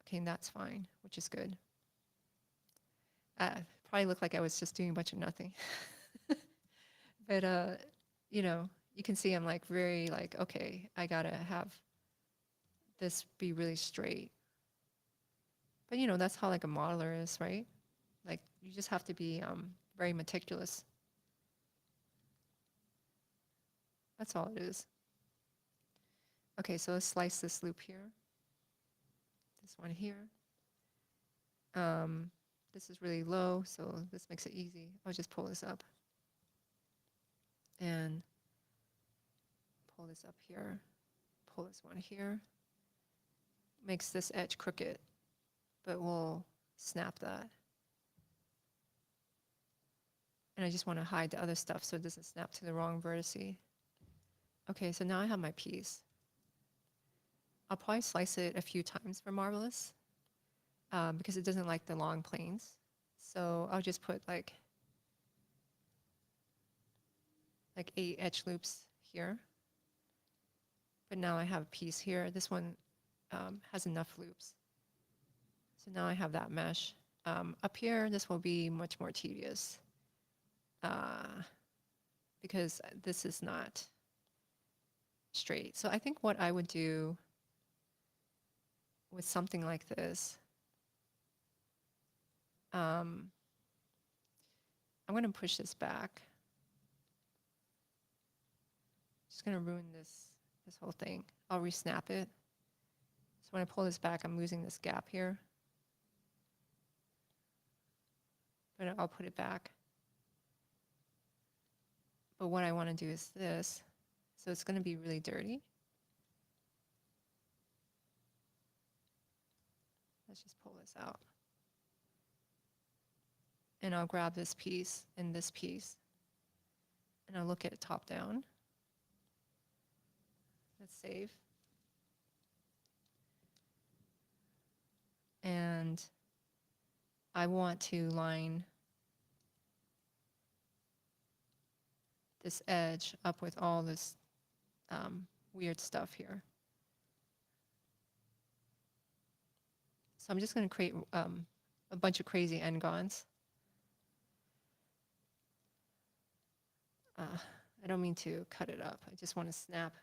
S2: Okay, and that's fine, which is good. Probably looked like I was just doing a bunch of nothing. But, you know, you can see I'm like very like, okay, I gotta have this be really straight. But you know, that's how like a modeler is, right? Like you just have to be very meticulous. That's all it is. Okay, so let's slice this loop here. This one here. This is really low, so this makes it easy. I'll just pull this up. And pull this up here. Pull this one here. Makes this edge crooked, but we'll snap that. And I just want to hide the other stuff so it doesn't snap to the wrong vertice. Okay, so now I have my piece. I'll probably slice it a few times for Marvelous because it doesn't like the long planes. So I'll just put like 8 edge loops here. But now I have a piece here. This one has enough loops. So now I have that mesh. Up here, this will be much more tedious because this is not straight. So I think what I would do with something like this, I'm going to push this back. Just going to ruin this whole thing. I'll resnap it. So when I pull this back, I'm losing this gap here. But I'll put it back. But what I want to do is this. So it's going to be really dirty. Let's just pull this out. And I'll grab this piece and this piece. And I'll look at it top down. Let's save. And I want to line this edge up with all this weird stuff here. So I'm just going to create a bunch of crazy ngons. I don't mean to cut it up. I just want to snap.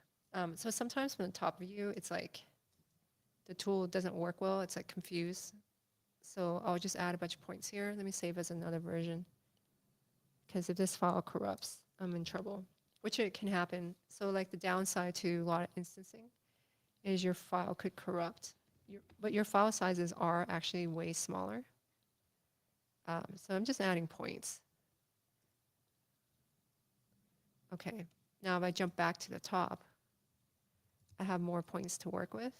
S2: So sometimes from the top view, it's like the tool doesn't work well. It's like confused. So I'll just add a bunch of points here. Let me save as another version. Because if this file corrupts, I'm in trouble, which it can happen. So like the downside to a lot of instancing is your file could corrupt. But your file sizes are actually way smaller. So I'm just adding points. Okay, now if I jump back to the top, I have more points to work with.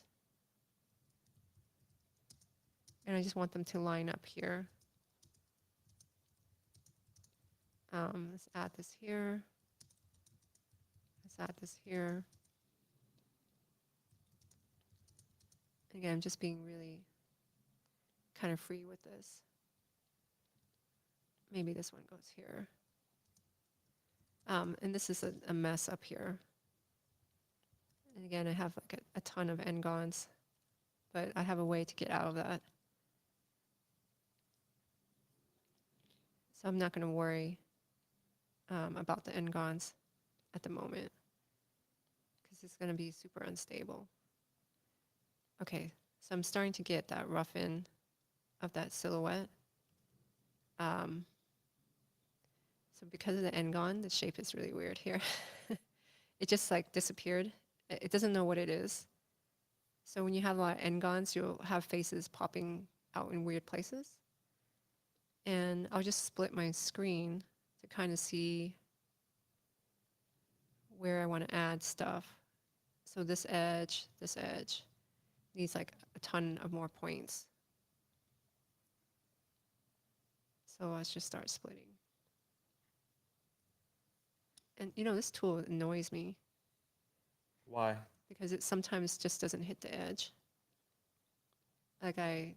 S2: And I just want them to line up here. Let's add this here. Let's add this here. Again, I'm just being really kind of free with this. Maybe this one goes here. And this is a mess up here. And again, I have like a ton of ngons, but I have a way to get out of that. So I'm not going to worry about the ngons at the moment because it's going to be super unstable. Okay, so I'm starting to get that roughen of that silhouette. So because of the ngon, the shape is really weird here. It just like disappeared. It doesn't know what it is. So when you have a lot of ngons, you'll have faces popping out in weird places. And I'll just split my screen to kind of see where I want to add stuff. So this edge needs like a ton of more points. So let's just start splitting. And you know, this tool annoys me.
S1: Why?
S2: Because it sometimes just doesn't hit the edge. Like I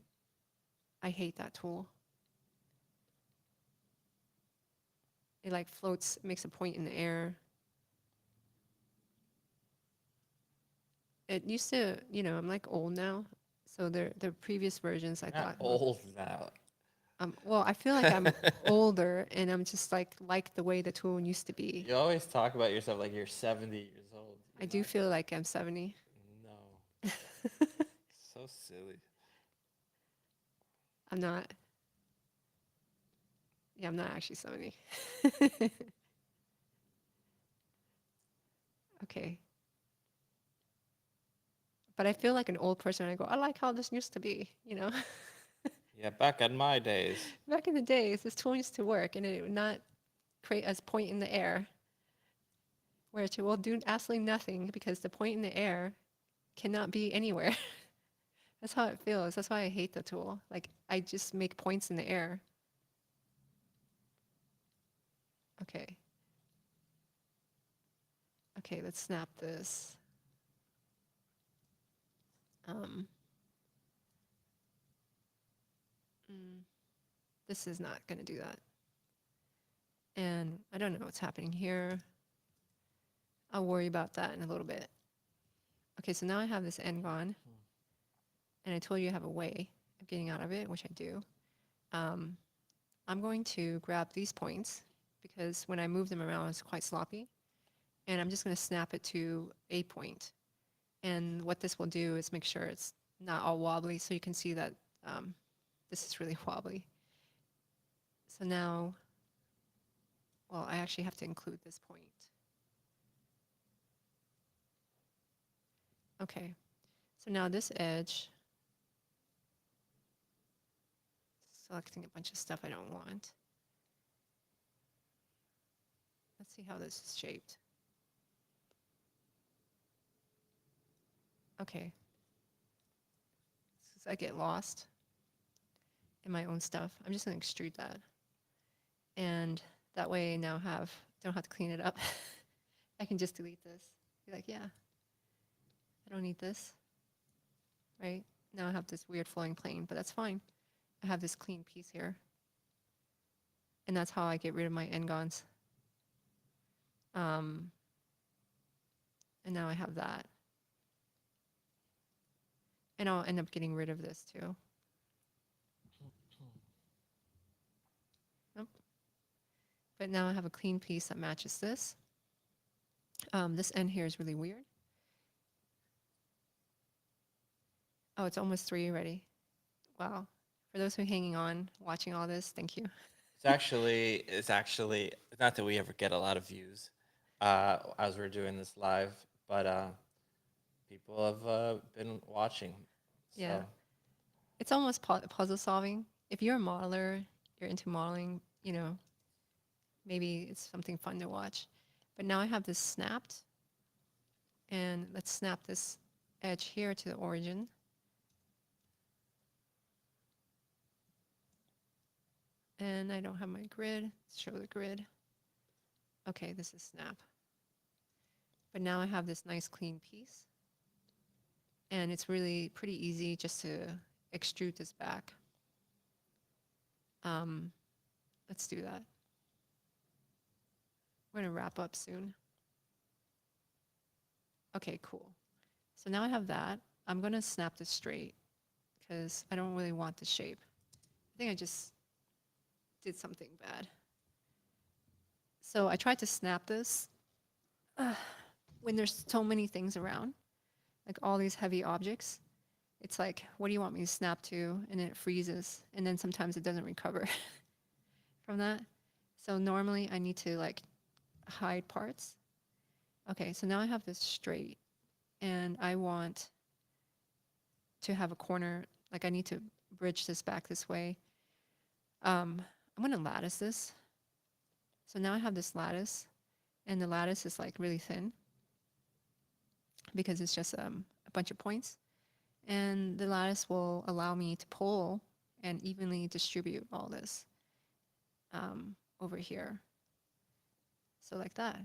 S2: hate that tool. It like floats, makes a point in the air. It used to, you know, I'm like old now. So the previous versions I thought
S1: Old now.
S2: well, I feel like I'm older and I'm just like the way the tool used to be.
S1: You always talk about yourself like you're 70 years old.
S2: I do feel like I'm 70.
S1: No. So silly.
S3: I'm not. Yeah, I'm not actually summoning. Okay. But I feel like an old person when I go, I like how this used to be, you know?
S1: Yeah, back in my days.
S3: Back in the days, this tool used to work and it would not create a point in the air where it will do absolutely nothing because the point in the air cannot be anywhere. That's how it feels. That's why I hate the tool. Like, I just make points in the air. Okay. Okay, let's snap this. Um, this is not going to do that. And I don't know what's happening here. I'll worry about that in a little bit. Okay, so now I have this ngon, and I told you I have a way of getting out of it, which I do. I'm going to grab these points because when I move them around, it's quite sloppy. And I'm just going to snap it to a point. And what this will do is make sure it's not all wobbly, so you can see that this is really wobbly. So now, well, I actually have to include this point. Okay, so now this edge, selecting a bunch of stuff I don't want. Let's see how this is shaped. Okay. Since I get lost in my own stuff, I'm just going to extrude that. And that way I now don't have to clean it up. I can just delete this. Be like, yeah, I don't need this. Right? Now I have this weird flowing plane, but that's fine. I have this clean piece here. And that's how I get rid of my ngons. And now I have that. And I'll end up getting rid of this too. Nope. But now I have a clean piece that matches this. This end here is really weird. Oh, it's almost 3 already. Wow. For those who are hanging on, watching all this, thank you.
S1: It's actually not that we ever get a lot of views as we're doing this live, but people have been watching.
S3: Yeah.
S1: So
S3: It's almost puzzle solving. If you're a modeler, you're into modeling, you know, maybe it's something fun to watch. But now I have this snapped. And let's snap this edge here to the origin. And I don't have my grid. Let's show the grid. Okay, this is snap. But now I have this nice clean piece. And it's really pretty easy just to extrude this back. Let's do that. We're gonna wrap up soon. Okay, cool. So now I have that. I'm gonna snap this straight because I don't really want the shape. I think I just did something bad. So I tried to snap this when there's so many things around, like all these heavy objects. It's like, what do you want me to snap to? And it freezes. And then sometimes it doesn't recover from that. So normally I need to like hide parts. Okay, so now I have this straight and I want to have a corner, like I need to bridge this back this way. I'm gonna lattice this. So now I have this lattice and the lattice is like really thin because it's just a bunch of points. And the lattice will allow me to pull and evenly distribute all this over here. So like that,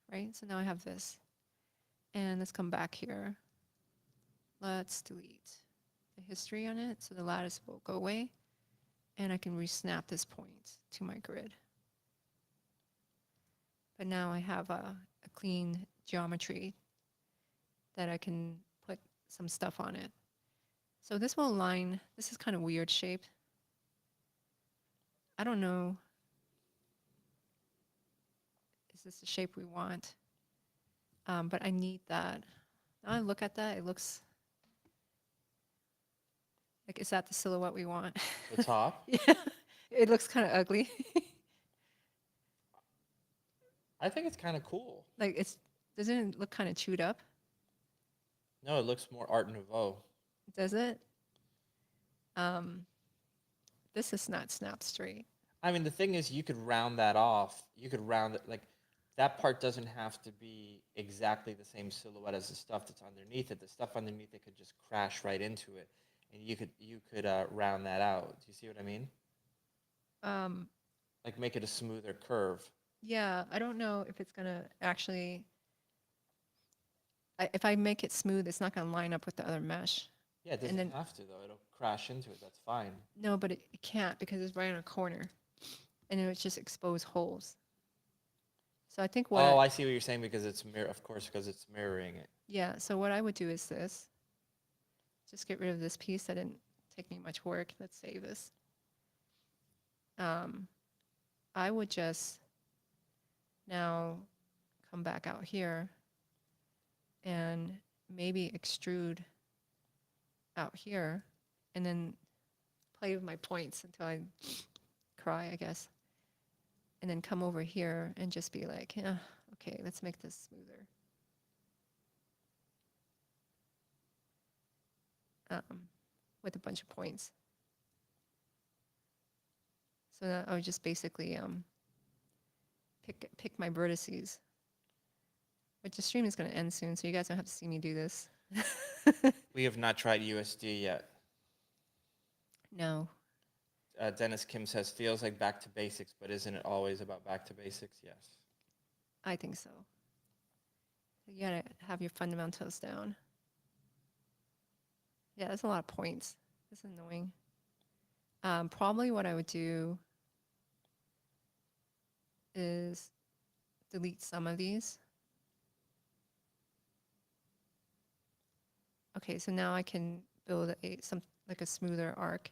S3: right? So now I have this. And let's come back here. Let's delete the history on it. So the lattice will go away. And I can re-snap this point to my grid. But now I have a clean geometry that I can put some stuff on it. So this will align, this is kind of weird shape. I don't know, is this the shape we want? But I need that. Now I look at that, it looks Like, is that the silhouette we want?
S1: The top?
S3: Yeah, it looks kind of ugly.
S1: I think it's kind of cool.
S3: Like, doesn't it look kind of chewed up?
S1: No, it looks more Art Nouveau.
S3: Does it? This is not snap straight.
S1: I mean, the thing is, you could round that off. You could round it like that part doesn't have to be exactly the same silhouette as the stuff that's underneath it. The stuff underneath it could just crash right into it, and you could round that out. Do you see what I mean?
S3: Um,
S1: Like make it a smoother curve.
S3: yeah, I don't know if it's gonna actually. If I make it smooth, it's not gonna line up with the other mesh.
S1: Yeah, it
S3: And
S1: doesn't
S3: then-
S1: have to though. It'll crash into it. That's fine.
S3: No, but it can't because it's right on a corner, and it would just expose holes. So I think what.
S1: Oh, I see what you're saying because it's of course, because it's mirroring it.
S3: Yeah, so what I would do is this. Just get rid of this piece. That didn't take me much work. Let's save this. I would just now come back out here and maybe extrude out here and then play with my points until I cry, I guess. And then come over here and just be like, yeah, okay, let's make this smoother. With a bunch of points. So that I would just basically pick my vertices. But the stream is going to end soon, so you guys don't have to see me do this.
S1: We have not tried USD yet.
S3: No.
S1: Dennis Kim says, feels like back to basics, but isn't it always about back to basics? Yes.
S3: I think so. You gotta have your fundamentals down. Yeah, that's a lot of points. That's annoying. Probably what I would do is delete some of these. Okay, so now I can build like a smoother arc.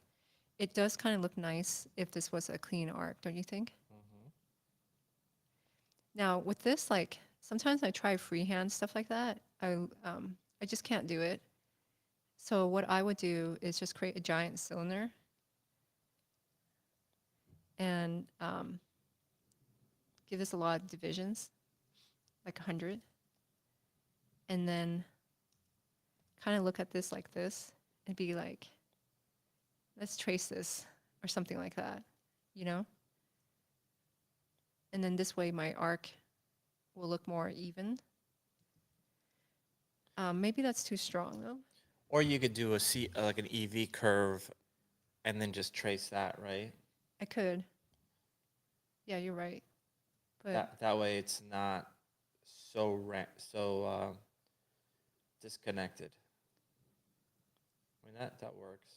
S3: It does kind of look nice if this was a clean arc, don't you think?
S1: Mm-hmm.
S3: Now with this, like sometimes I try freehand stuff like that. I just can't do it. So what I would do is just create a giant cylinder and give this a lot of divisions, like 100, and then kind of look at this like this and be like, let's trace this or something like that, you know? And then this way my arc will look more even. Maybe that's too strong though.
S1: Or you could do like an EV curve and then just trace that, right?
S3: I could. Yeah, you're right. But
S1: That way it's not so disconnected. I mean, that works.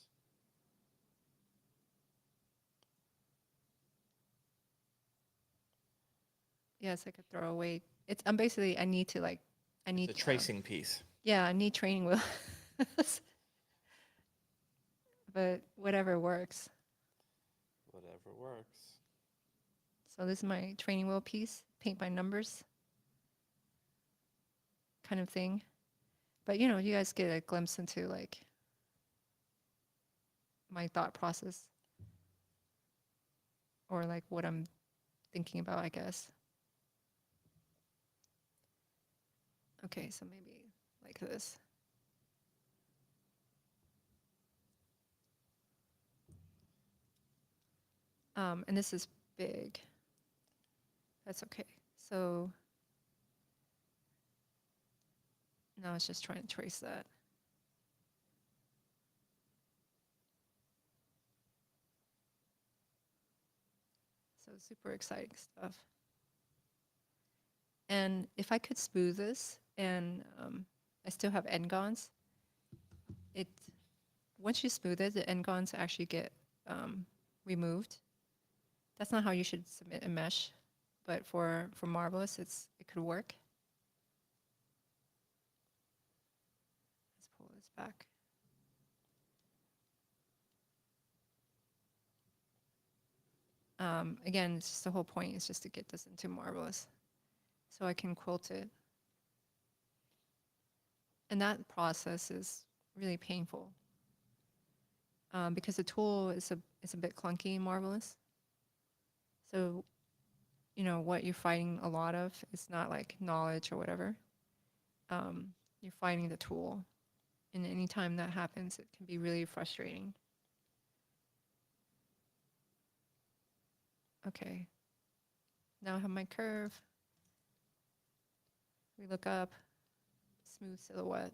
S3: yeah, it's like a throwaway. I'm basically, I need
S1: It's a tracing piece.
S3: Yeah, I need training wheels. But whatever works.
S1: Whatever works.
S3: So this is my training wheel piece, paint by numbers kind of thing. But you know, you guys get a glimpse into like my thought process or like what I'm thinking about, I guess. Okay, so maybe like this. And this is big. That's okay. So now it's just trying to trace that. So super exciting stuff. And if I could smooth this and I still have ngons, once you smooth it, the ngons actually get removed. That's not how you should submit a mesh, but for Marvelous, it could work. Let's pull this back. Again, it's just the whole point is just to get this into Marvelous, so I can quilt it. And that process is really painful.
S2: because the tool is a bit clunky and marvelous. So, you know, what you're fighting a lot of is not like knowledge or whatever. You're fighting the tool. And anytime that happens, it can be really frustrating. Okay. Now I have my curve. We look up, smooth silhouette.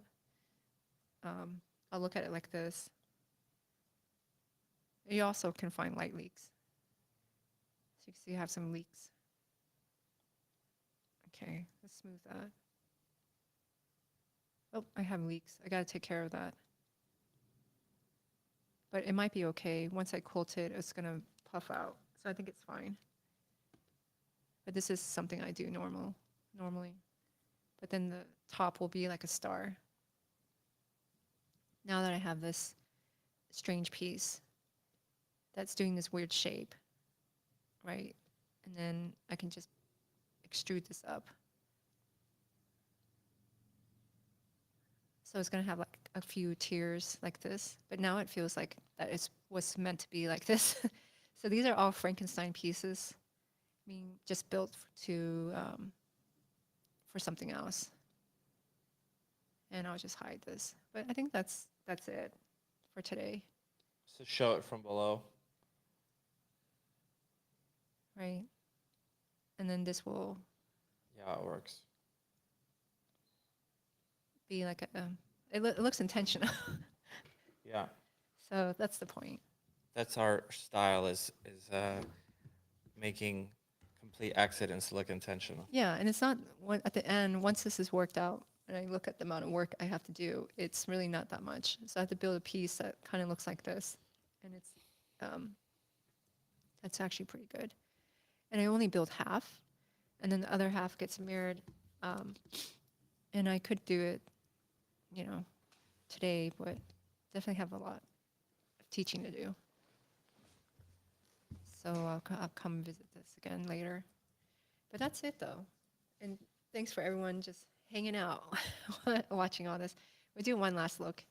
S2: I'll look at it like this. You also can find light leaks. So you can see I have some leaks. Okay, let's smooth that. Oh, I have leaks. I gotta take care of that. But it might be okay. Once I quilt it, it's gonna puff out. So I think it's fine. But this is something I do normally. But then the top will be like a star. Now that I have this strange piece that's doing this weird shape, right? And then I can just extrude this up. So it's gonna have like a few tiers like this, but now it feels like that it was meant to be like this. So these are all Frankenstein pieces, being just built to for something else. And I'll just hide this. But I think that's it for today,
S1: So show it from below.
S2: right? And then this will
S1: Yeah, it works.
S2: be like it looks intentional.
S1: Yeah,
S2: So that's the point.
S1: that's our style is making complete accidents look intentional.
S2: Yeah, and it's not at the end, once this is worked out, and I look at the amount of work I have to do, it's really not that much. So I have to build a piece that kind of looks like this, and it's that's actually pretty good. And I only build half, and then the other half gets mirrored. And I could do it, you know, today, but definitely have a lot of teaching to do. So I'll come visit this again later. But that's it, though. And thanks for everyone just hanging out, watching all this. We do one last look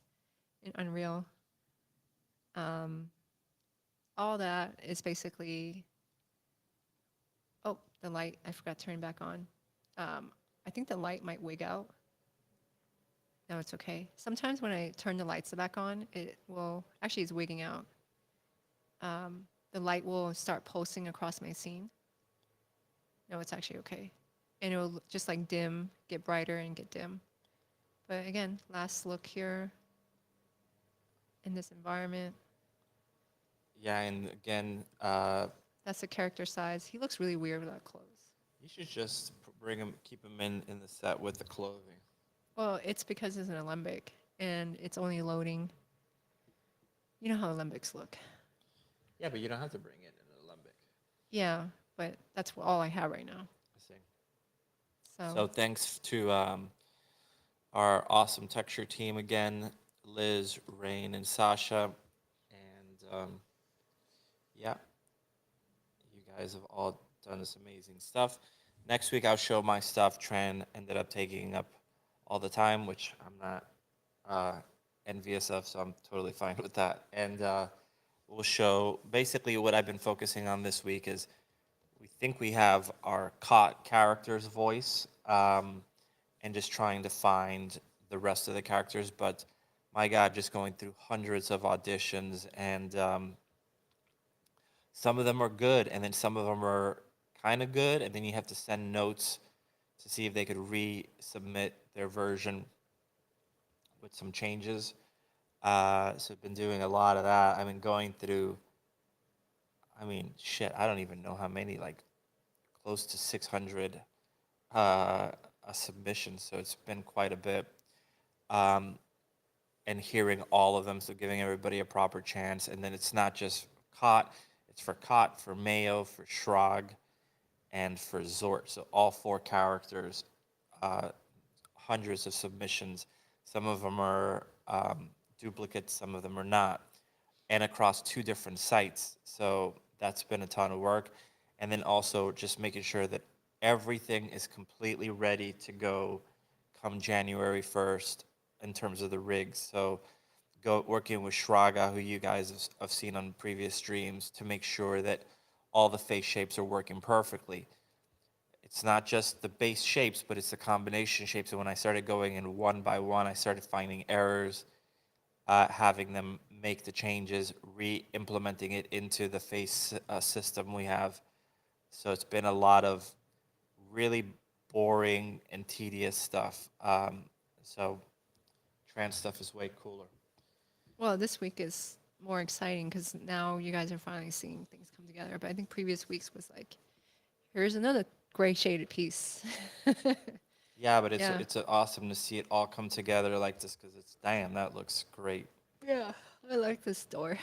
S2: in Unreal. All that is basically, oh, the light, I forgot to turn back on. I think the light might wig out. No, it's okay. Sometimes when I turn the lights back on, it will, actually it's wigging out. The light will start pulsing across my scene. No, it's actually okay. And it will just like dim, get brighter and get dim. But again, last look here in this environment.
S1: Yeah, and again,
S2: That's the character size. He looks really weird without clothes.
S1: you should just bring him, keep him in the set with the clothing.
S2: Well, it's because it's an alembic and it's only loading. You know how alembics look.
S1: Yeah, but you don't have to bring it in an alembic.
S2: Yeah, but that's all I have right now.
S1: I see.
S2: So,
S1: So thanks to our awesome texture team again, Liz, Rain, and Sasha, and yeah, you guys have all done this amazing stuff. Next week I'll show my stuff. Tran ended up taking up all the time, which I'm not envious of, so I'm totally fine with that. And we'll show basically what I've been focusing on this week is we think we have our caught character's voice, and just trying to find the rest of the characters. But my God, just going through hundreds of auditions, and some of them are good, and then some of them are kind of good, and then you have to send notes to see if they could resubmit their version with some changes. So I've been doing a lot of that. I've been going through, I mean, shit, I don't even know how many, like close to 600 submissions. So it's been quite a bit. And hearing all of them, so giving everybody a proper chance. And then it's not just Cot, it's for Cot, for Mayo, for Shrog, and for Zort. So all four characters, hundreds of submissions. Some of them are duplicates, some of them are not. And across two different sites. So that's been a ton of work. And then also just making sure that everything is completely ready to go come January 1st in terms of the rigs. So working with Shraga, who you guys have seen on previous streams, to make sure that all the face shapes are working perfectly. It's not just the base shapes, but it's the combination shapes. And when I started going in one by one, I started finding errors, having them make the changes, re-implementing it into the face system we have. So it's been a lot of really boring and tedious stuff. So trans stuff is way cooler.
S3: Well, this week is more exciting because now you guys are finally seeing things come together. But I think previous weeks was like, here's another gray shaded piece.
S1: Yeah, but
S3: Yeah.
S1: it's awesome to see it all come together like this because it's damn, that looks great.
S3: Yeah, I like this door.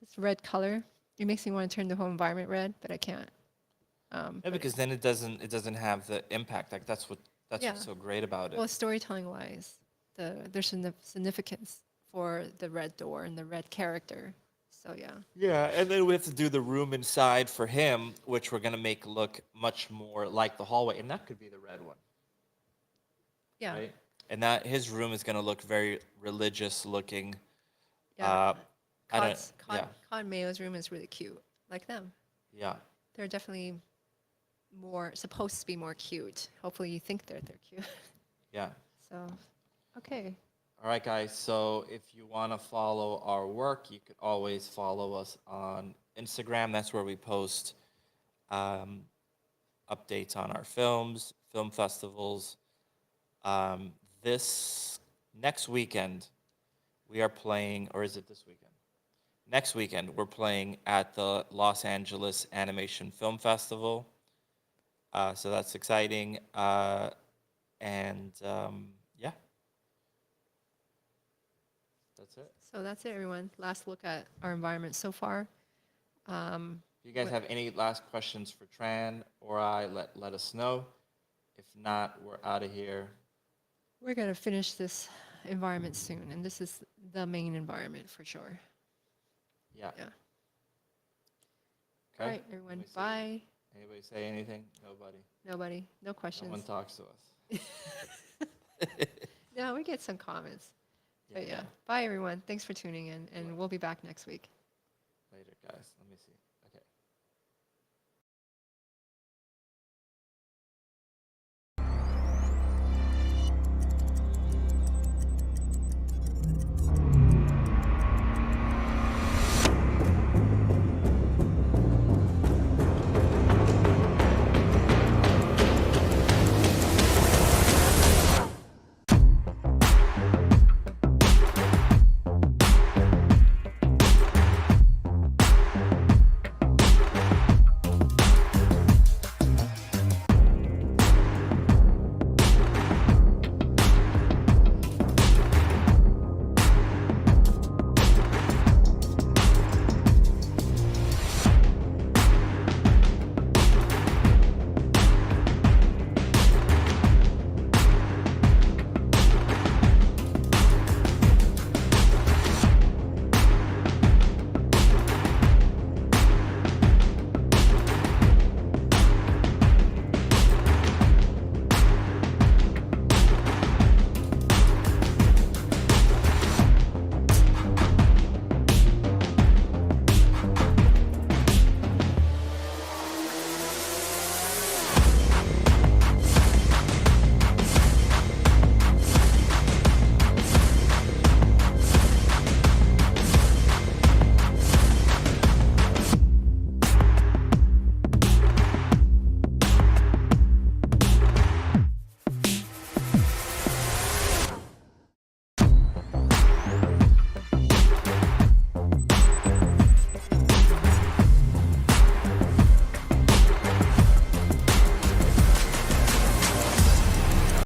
S3: This red color. It makes me want to turn the whole environment red, but I can't.
S1: Yeah,
S3: But
S1: because then it doesn't have the impact. Like that's
S3: Yeah.
S1: what's so great about it.
S3: well, storytelling wise, there's significance for the red door and the red character. So yeah.
S1: Yeah, and then we have to do the room inside for him, which we're gonna make look much more like the hallway, and that could be the red one,
S3: Yeah.
S1: right? And that his room is gonna look very religious looking.
S3: Yeah.
S1: I don't.
S3: Cod Mayo's room is really cute. Like them.
S1: Yeah.
S3: They're definitely supposed to be more cute. Hopefully you think they're cute.
S1: Yeah.
S3: So, okay.
S1: All right, guys. So if you want to follow our work, you could always follow us on Instagram. That's where we post updates on our films, film festivals. This next weekend, we are playing, or is it this weekend? Next weekend, we're playing at the Los Angeles Animation Film Festival. So that's exciting. And yeah, that's it.
S3: So that's it, everyone. Last look at our environment so far.
S1: If you guys have any last questions for Tran or I, let us know. If not, we're out of here.
S3: We're going to finish this environment soon, and this is the main environment for sure.
S1: Yeah.
S3: Yeah.
S1: Okay.
S3: All right, everyone.
S1: Anybody say-
S3: Bye.
S1: Anybody say anything? Nobody.
S3: Nobody. No
S1: No
S3: questions.
S1: one talks to us.
S3: No, we get some comments. But yeah.
S1: yeah.
S3: Bye, everyone. Thanks for tuning in, and we'll be back next week.
S1: Later, guys. Let me see.